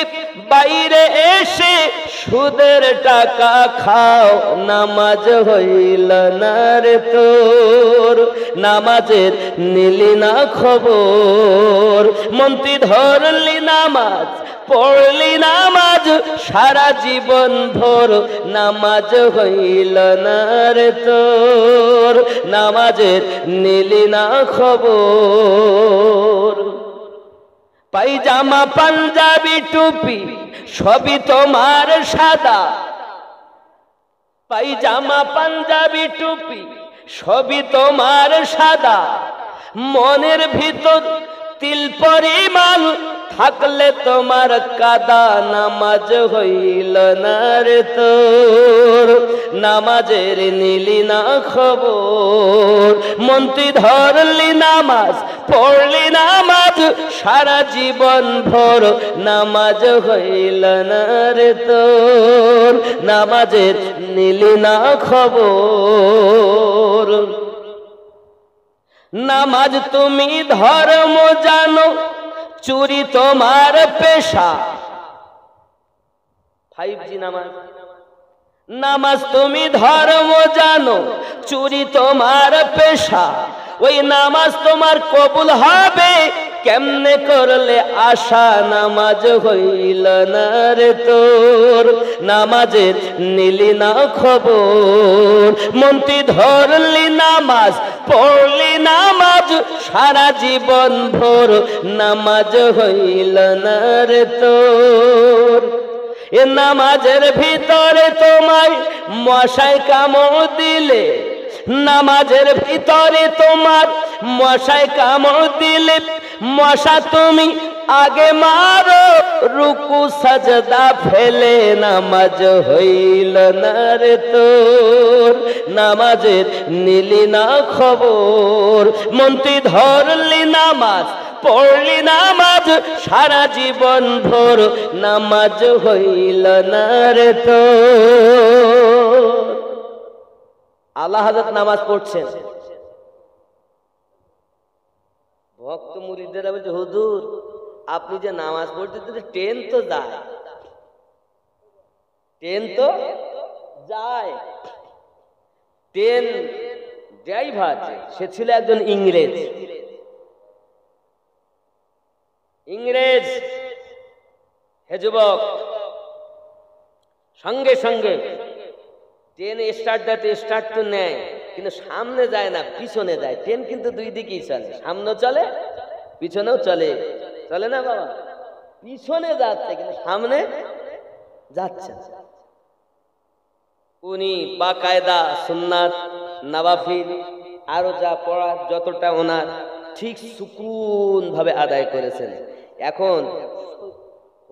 বাইরে এসে সুদের টাকা খাও, নামাজ হইল না রে তোর, নামাজের নিলি না খবর। মন্ত্রী ধরলি নামাজ পড়লি নামাজ সারা জীবন ভর, নামাজ হইল না রে তোর, নামাজের নিলি না খবর। পায়জামা পাঞ্জাবি টুপি সবই তোমার সাদা, পায়জামা পাঞ্জাবি টুপি সবই তোমার সাদা, মনের ভিতর তিল পরিমাণ থাকলে তোমার কাদা, নামাজ হইল না রে তোর, নামাজের নিলি না খবর। মন্ত্রী ধরলি নামাজ পড়লি নামাজ সারা জীবন ভর, নামাজ হইল না রে তোর, নামাজের নিলি না খবর। নামাজ তুমি ধর্ম জানো, চুরি তোমার পেশা। 5G নামাজ, নামাজ তুমি ধর্ম জানো, চুরি তোমার পেশা। ওই নামাজ তোমার কবুল হবে কেমনে করলে আশা, নামাজ হইল না রে তোর, নামাজের নিলি না খবর। মন্ত্রী ধরলি নামাজ পড়লি নামাজ সারা জীবন ভোর, নামাজ হইল না রে তোর। এ নামাজের ভিতরে তোমায় মশায় কামড় দিলে, নামাজের ভিতরে তোমার মশায় কামড় দিলে, মশা তুমি আগে মারো রুকু সাজদা ফেলে, নামাজ হইল না রে তোর, নামাজের নিলি না খবর। মন্ত্রী ধরলি নামাজ পড়লি নামাজ সারা জীবন ভোর, নামাজ হইল না রে তোর। আল্লাহ হযরত নামাজ পড়ছেন, ভক্ত মুরিদরা বলছে হুজুর আপনি যে নামাজ পড়তে ট্রেন তো যায়, ট্রেন তো যায়। ট্রেন ড্রাইভার সে ছিল একজন ইংরেজ। ইংরেজ হে যুবক, সঙ্গে সঙ্গে ট্রেন স্টার্ট দিতে স্টার্ট তো নেয়, কিন্তু সামনে যায় না, পিছনে যায়। ট্রেন কিন্তু দুই দিকেই চলে, সামনেও চলে পিছনেও চলে, চলে না বাবা? পিছনে যাচ্ছে কিন্তু সামনে যাচ্ছে। উনি বাকায়দা সুন্নাত নওয়াফিল আরো যা পড়ার যতটা ওনার ঠিক সুকুন ভাবে আদায় করেছেন। এখন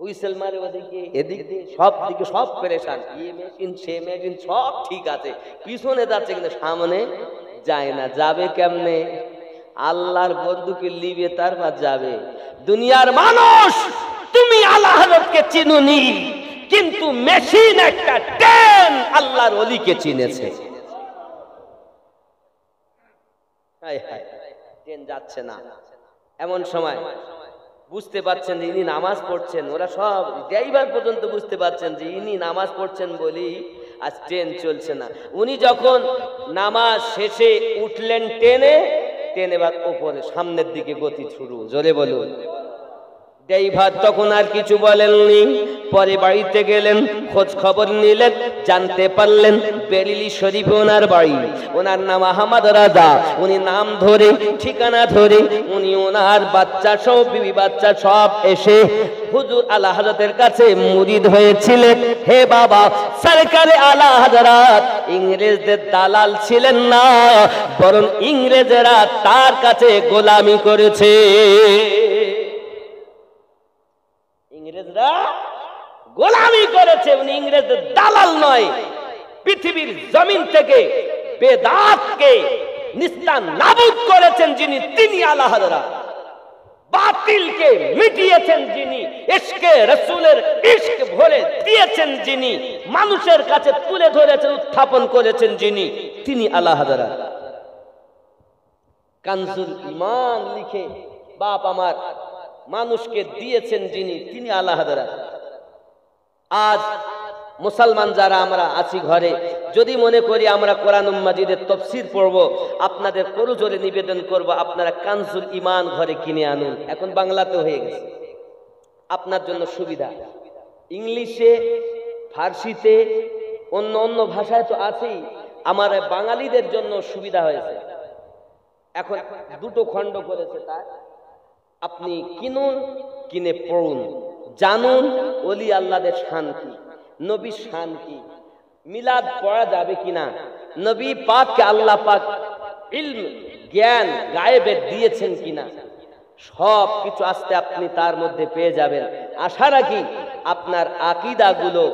হুইসেল মারে ওদিকে এদিকে সব দিকে সব পেরেশান, এই মেশিন সে মেশিন সব ঠিক আছে, পিছনে যাচ্ছে কিন্তু সামনে যায় না। যাবে কেমনে? আল্লাহর বন্ধুকে লিবে তারপর যাবে। দুনিয়ার মানুষ তুমি আল্লাহ হযরতকে চিনুনি, কিন্তু মেশিন একটা ট্রেন আল্লাহর ওলিকে চিনেছে। হায় হায়, ট্রেন যাচ্ছে না। এমন সময় বুঝতে পারছেন যে ইনি নামাজ পড়ছেন, ওরা সব ড্রাইভার পর্যন্ত বুঝতে পারছেন যে ইনি নামাজ পড়ছেন বলি আজ ট্রেন চলছে না। উনি যখন নামাজ শেষে উঠলেন ট্রেনে, ট্রেন এবার ওপরে সামনের দিকে গতি শুরু। জোরে বলুন। ড্রাইভার তখন আর কিছু বলেননি। পরে বাড়িতে গেলেন, খোঁজ খবর নিলেন, জানতে পারলেন বেরিলি শরীফে ওনার বাড়ি, ওনার নাম আহমদ রাজা। উনি নাম ধরে ঠিকানা ধরে উনি ওনার বাচ্চা সব বিবি বাচ্চা সব এসে হুজুর আলা হযরতের কাছে মুরিদ হয়েছিলেন। হে বাবা, সরকারে আলা হযরত ইংরেজদের দালাল ছিলেন না, বরং ইংরেজরা তার কাছে গোলামি করেছে। ইংরেজরা গোলামি করেছে, উনি ইংরেজদের দালাল নয়। পৃথিবীর জমিন থেকে বেদাতকে নিস্তার নাবুদ করেছেন যিনি, তিনি আলা হযরত। বাতিলকে মিটিয়েছেন যিনি, ইশকে রাসূলের ইশক ভরে দিয়েছেন যিনি, মানুষের কাছে তুলে ধরেছেন, উত্থাপন করেছেন যিনি, তিনি আলা হযরত। কানজুল ঈমান লিখে বাপ আমার মানুষকে দিয়েছেন যিনি, তিনি আলা হযরত। আজ মুসলমান যারা আমরা আছি ঘরে, যদি মনে করি আমরা কোরআন মাজিদের তাফসীর পড়ব, আপনাদের করজোরে নিবেদন করব আপনারা কানজুল ঈমান ঘরে কিনে আনুন। এখন বাংলাতে হয়ে গেছে, আপনার জন্য সুবিধা। ইংলিশে, ফার্সিতে, অন্য অন্য ভাষায় তো আছেই, আমার বাঙালিদের জন্য সুবিধা হয়েছে। এখন দুটো খণ্ড করেছে, তাই আপনি কিনুন, কিনে পড়ুন, জানুন ওলি আল্লাহদের শান কি, নবীর শান কি, মিলাদ পড়া যাবে কিনা, নবী পাককে আল্লাহ পাক ইলম জ্ঞান গায়েবের দিয়েছেন কিনা, সব কিছু আস্তে আপনি তার মধ্যে পেয়ে যাবেন। আশা রাখি আপনার আকীদাগুলো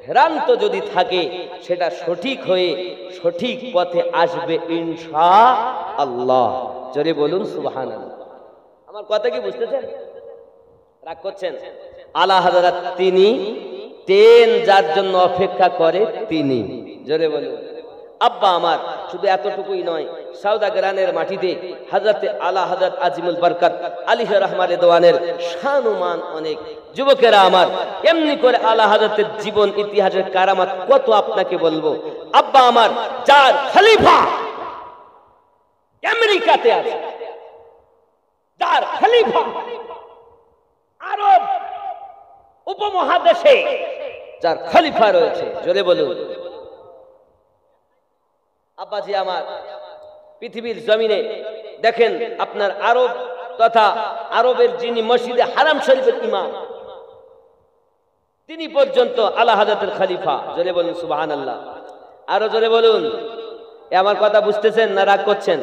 ভ্রান্ত যদি থাকে সেটা সঠিক হয়ে সঠিক পথে আসবে ইনশাআল্লাহ। জোরে বলুন সুবহানাল্লাহ। আমার কথা কি বুঝতেছেন? রাগ করছেন? আলা হযরত তিনি, ট্রেন যার জন্য অপেক্ষা করে তিনি। জোরে বলুন। আব্বা আমার শুধু এতটুকুই নয়, সাউদাগরানের মাটিতে হযরতে আলা হযরত আজিমুল বরকত আলিহি রহমা রিদওয়ানের শানুমান অনেক। যুবকেরা আমার, এমনি করে আলা হযরতের জীবন ইতিহাসের কারামাত কত আপনাকে বলবো। আব্বা আমার যার খলিফা আমেরিকাতে আছে, যার খলিফা আরব উপমহাদেশে যার খলিফা রয়েছে, জোরে বলুন। আব্বাজি আমার, পৃথিবীর জমিনে দেখেন আপনার আরব তথা আরবের যিনি মসজিদে হারাম শরীফের ইমাম, তিনি পর্যন্ত আলা হযরতের খলিফা। জোরে বলুন সুবহানাল্লাহ। আরো জোরে বলুন। আমার কথা বুঝতেছেন না রাগ করছেন?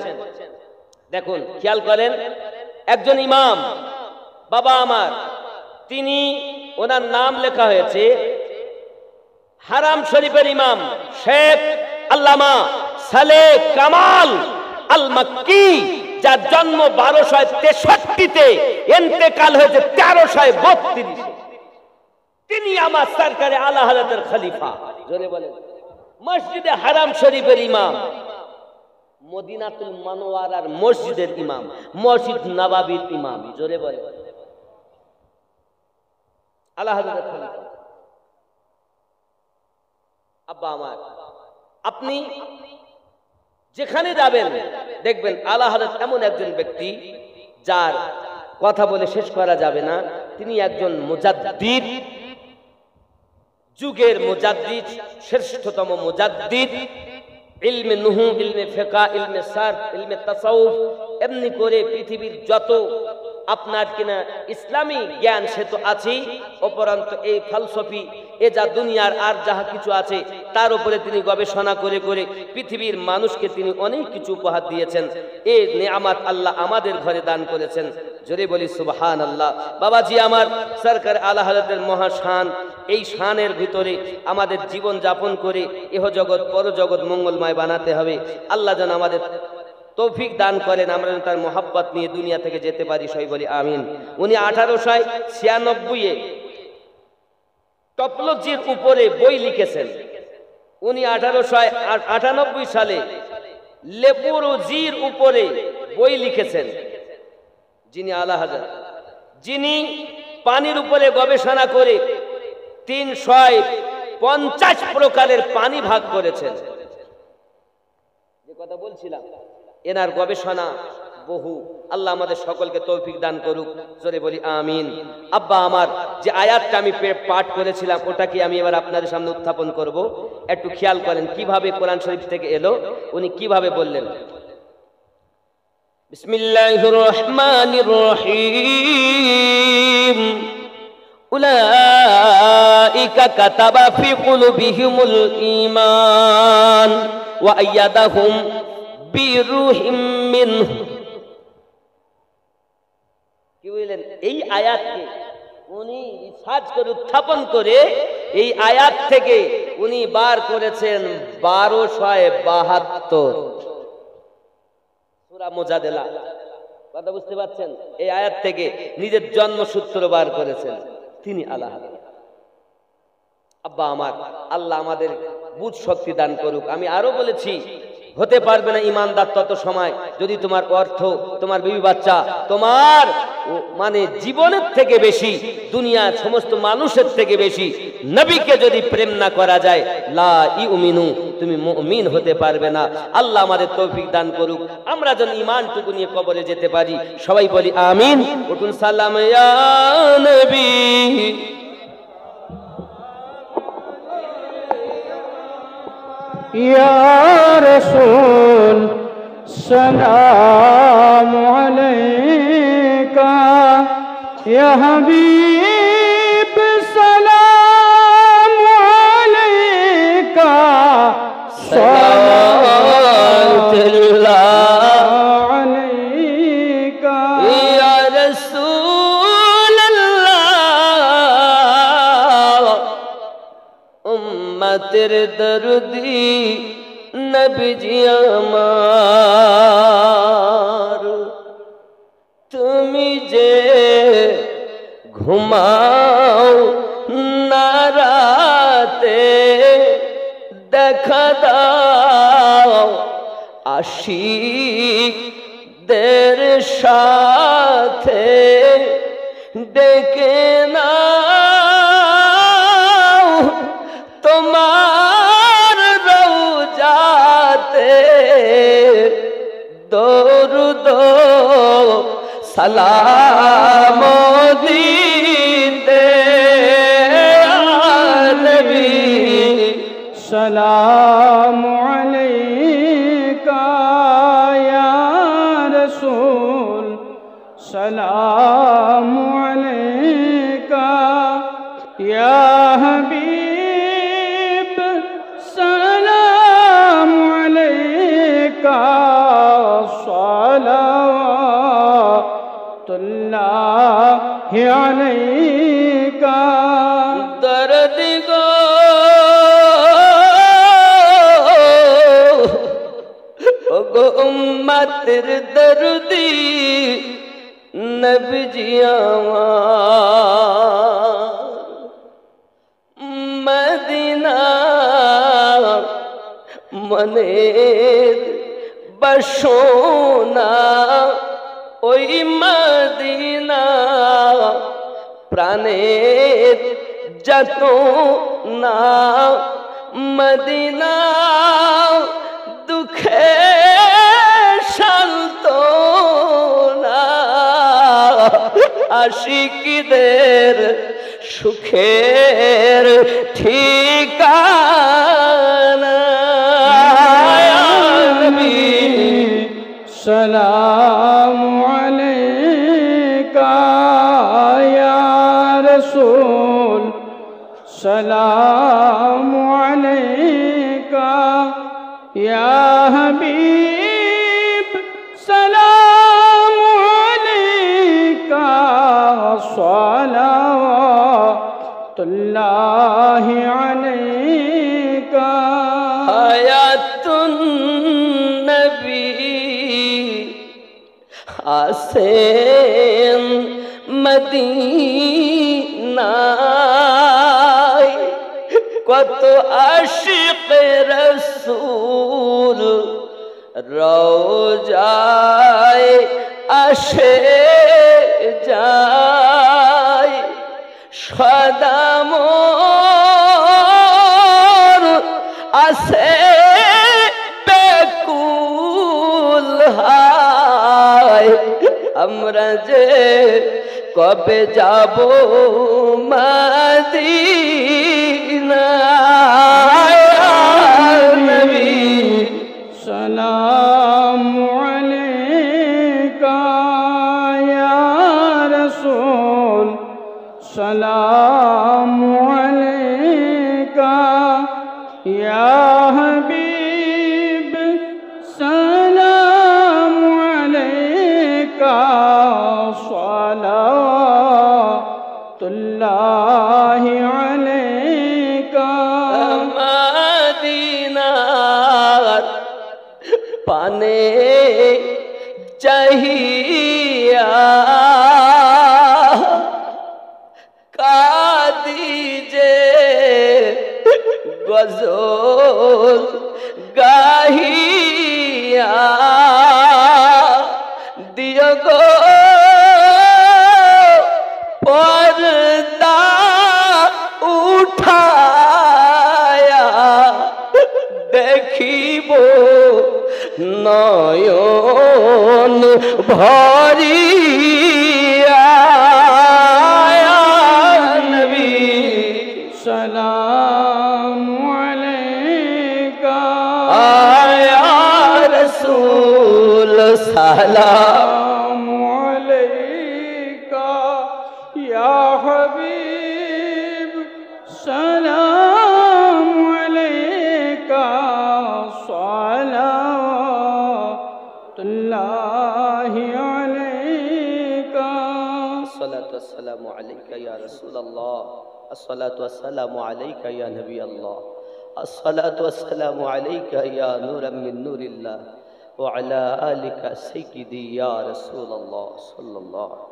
দেখুন, খেয়াল করেন, একজন ইমাম বাবা আমার, তিনি ওনার নাম লেখা হয়েছে হারাম শরীফের ইমাম শেখ আল্লামা সালেহ কামাল আল মক্কি, যার জন্ম 1263-তে, ইন্তেকাল হয়েছে 1332। তিনি আমার সরকারে আলা হযরতের খলিফা। জোরে বলেন। মসজিদে হারাম শরীফের ইমাম, মদিনাতুল মুনাওয়ারার মসজিদের ইমাম, মসজিদ নববীর ইমাম। জোরে বলেন। আলা হযরতের খলিফা। আব্বা আমার, আপনি যেখানে যাবেন দেখবেন আলা হযরত এমন একজন ব্যক্তি যার কথা বলে শেষ করা যাবে না। তিনি একজন মুজাদ্দিদ, যুগের মুজাদ্দিদ, শ্রেষ্ঠতম মুজাদ্দিদ। ইলমে নুহু, ইলমে ফিকহ, ইলমে সারফ, ইলমে তাসাউফ, এমনি করে পৃথিবীর যত আপনার কিনা ইসলামী জ্ঞান সে তো আছেই, উপরন্ত এই ফলসফি, এ যা দুনিয়ার আর যাহা কিছু আছে তার উপরে তিনি গবেষণা করে করে পৃথিবীর মানুষকে তিনি অনেক কিছু উপহার দিয়েছেন। এই নেয়ামত আল্লাহ আমাদের ঘরে দান করেছেন। জোরে বলি সুবহানাল্লাহ। বাবাজি আমার, সরকার আলা হযরতের মহাশান, এই শানের ভিতরে আমাদের জীবন যাপন করে ইহজগৎ পরজগৎ মঙ্গলময় বানাতে হবে। আল্লাহ যেন আমাদের তৌফিক দান করেন, আমরা তার মোহাব্বত নিয়ে দুনিয়া থেকে যেতে পারি, সবাই বলি আমিন। উনি 1896-এ টপোলজির উপরে বই লিখেছেন। উনি 1898 সালে লেপুরোজির উপরে বই লিখেছেন। যিনি আলা হাজার, যিনি পানির উপরে গবেষণা করে 350 প্রকারের পানি ভাগ করেছেন। যে কথা বলছিলাম, এনার গবেষণা বহু। আল্লাহ আমাদের সকলকে তৌফিক দান করুক, জোরে বলি আমিন। আব্বা আমার যে আয়াতটা আমি পাঠ করেছিলাম ওটাকে আমি এবার আপনাদের সামনে উত্থাপন করব। একটু খেয়াল করেন কিভাবে কোরআন শরীফ থেকে এলো, উনি কিভাবে বললেন। বিসমিল্লাহির রহমানির রহিম। উলাইকা কাতাবা ফি কুলুবিহিমুল ঈমান ওয়া আইয়াদাহুম বিরূহিম মিনহু। কি বললেন? এই আয়াতকে উনি রিসার্চ করে উত্থাপন করে এই আয়াত থেকে উনি বার করেছেন 1272 সূরা মুজাদালা। কথা বুঝতে পারছেন? এই আয়াত থেকে নিজের জন্মসূত্র বার করেছেন তিনি আলা হাজার। আব্বা আমার, আল্লাহ আমাদের বুঝ শক্তি দান করুক। আমি আরো বলেছি, হতে পারবে না ইমানদার তত সময় যদি তোমার অর্থ, তোমার বিবি বাচ্চা, তোমার মানে জীবনের থেকে বেশি, দুনিয়ার সমস্ত মানুষের থেকে বেশি নবীকে যদি প্রেম না করা যায়, লা ইউমিনু, তুমি মুমিন হতে পারবে না। আল্লাহ আমাদের তৌফিক দান করুক, আমরা যেন ঈমানটুকু নিয়ে কবরে যেতে পারি। সবাই বলি আমিন। উঠুন সালাম ইয়া নবী। या रसूल सलाम अलैका, या हबीब सलाम अलैका, सलावतुल्लाह अलैका, या रसूल अल्लाह, उम्मतेर दर्दी नबीजी আমার, তুমি যে ঘুমাও না রাতে, দেখা দাও আশিকদের সাথে, ডেকে নাও তোমার রওজাতে, দরুদ সালাম দিতে নবী, सलाम अलैका या रसूल, सलाम अलैका या हबीब, सलाम अलैका, सलावतुल्लाह अलैका। दर्द गो उम्मतेर दर्दी नबीजी আমার, মদিনা মনের বাসনা, ওই মদিনা প্রাণের যাতনা, মদিনা দুঃখে সান্ত্বনা, আশিকদের সুখের ঠিকানা। सलाम अलैका या रसूल, सलाम अलैका या हबीब, सलाम अलैका, सलावतुल्लाह अलैका। হায়াতুন নবী আসেন মদিনায়, কত আশিক রাসূল রওজায় আসে যায় সদা মোর আছে বেকুল হায় আমরা যে কবে যাব মদিনা নবী सलाम अलैका या रसूल सलाम अलैका या हबीब सलाम अलैका सलावतुल्लाहि अलैका मदीनार पाने चाहिया कादीजे गजल गाहिया दियो गो पर्दा उठाया देखिबो नयन भरिया नबी सलाम अलैका आया रसूल सलाम अलैका या हबीब सलाम अलैका सलावतुल्लाहि अलैका अस्सलातु वस्सलामु अलैका या रसूल अल्लाह अस्सलातु वस्सलामु अलैका या नबी अल्लाह अस्सलातु वस्सलामु अलैका या नूरम मिन नूरिल्लाह व अला आलिका सय्यिदी या रसूल अल्लाह सल्लल्लाहु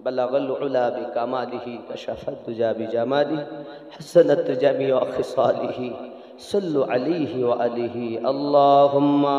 बलगल उला बिकमालिही कशफत दुजा बिजमालिही हसनत जमीअ खिसालिही सल्लु अलैहि व आलिही अल्लाहुम्मा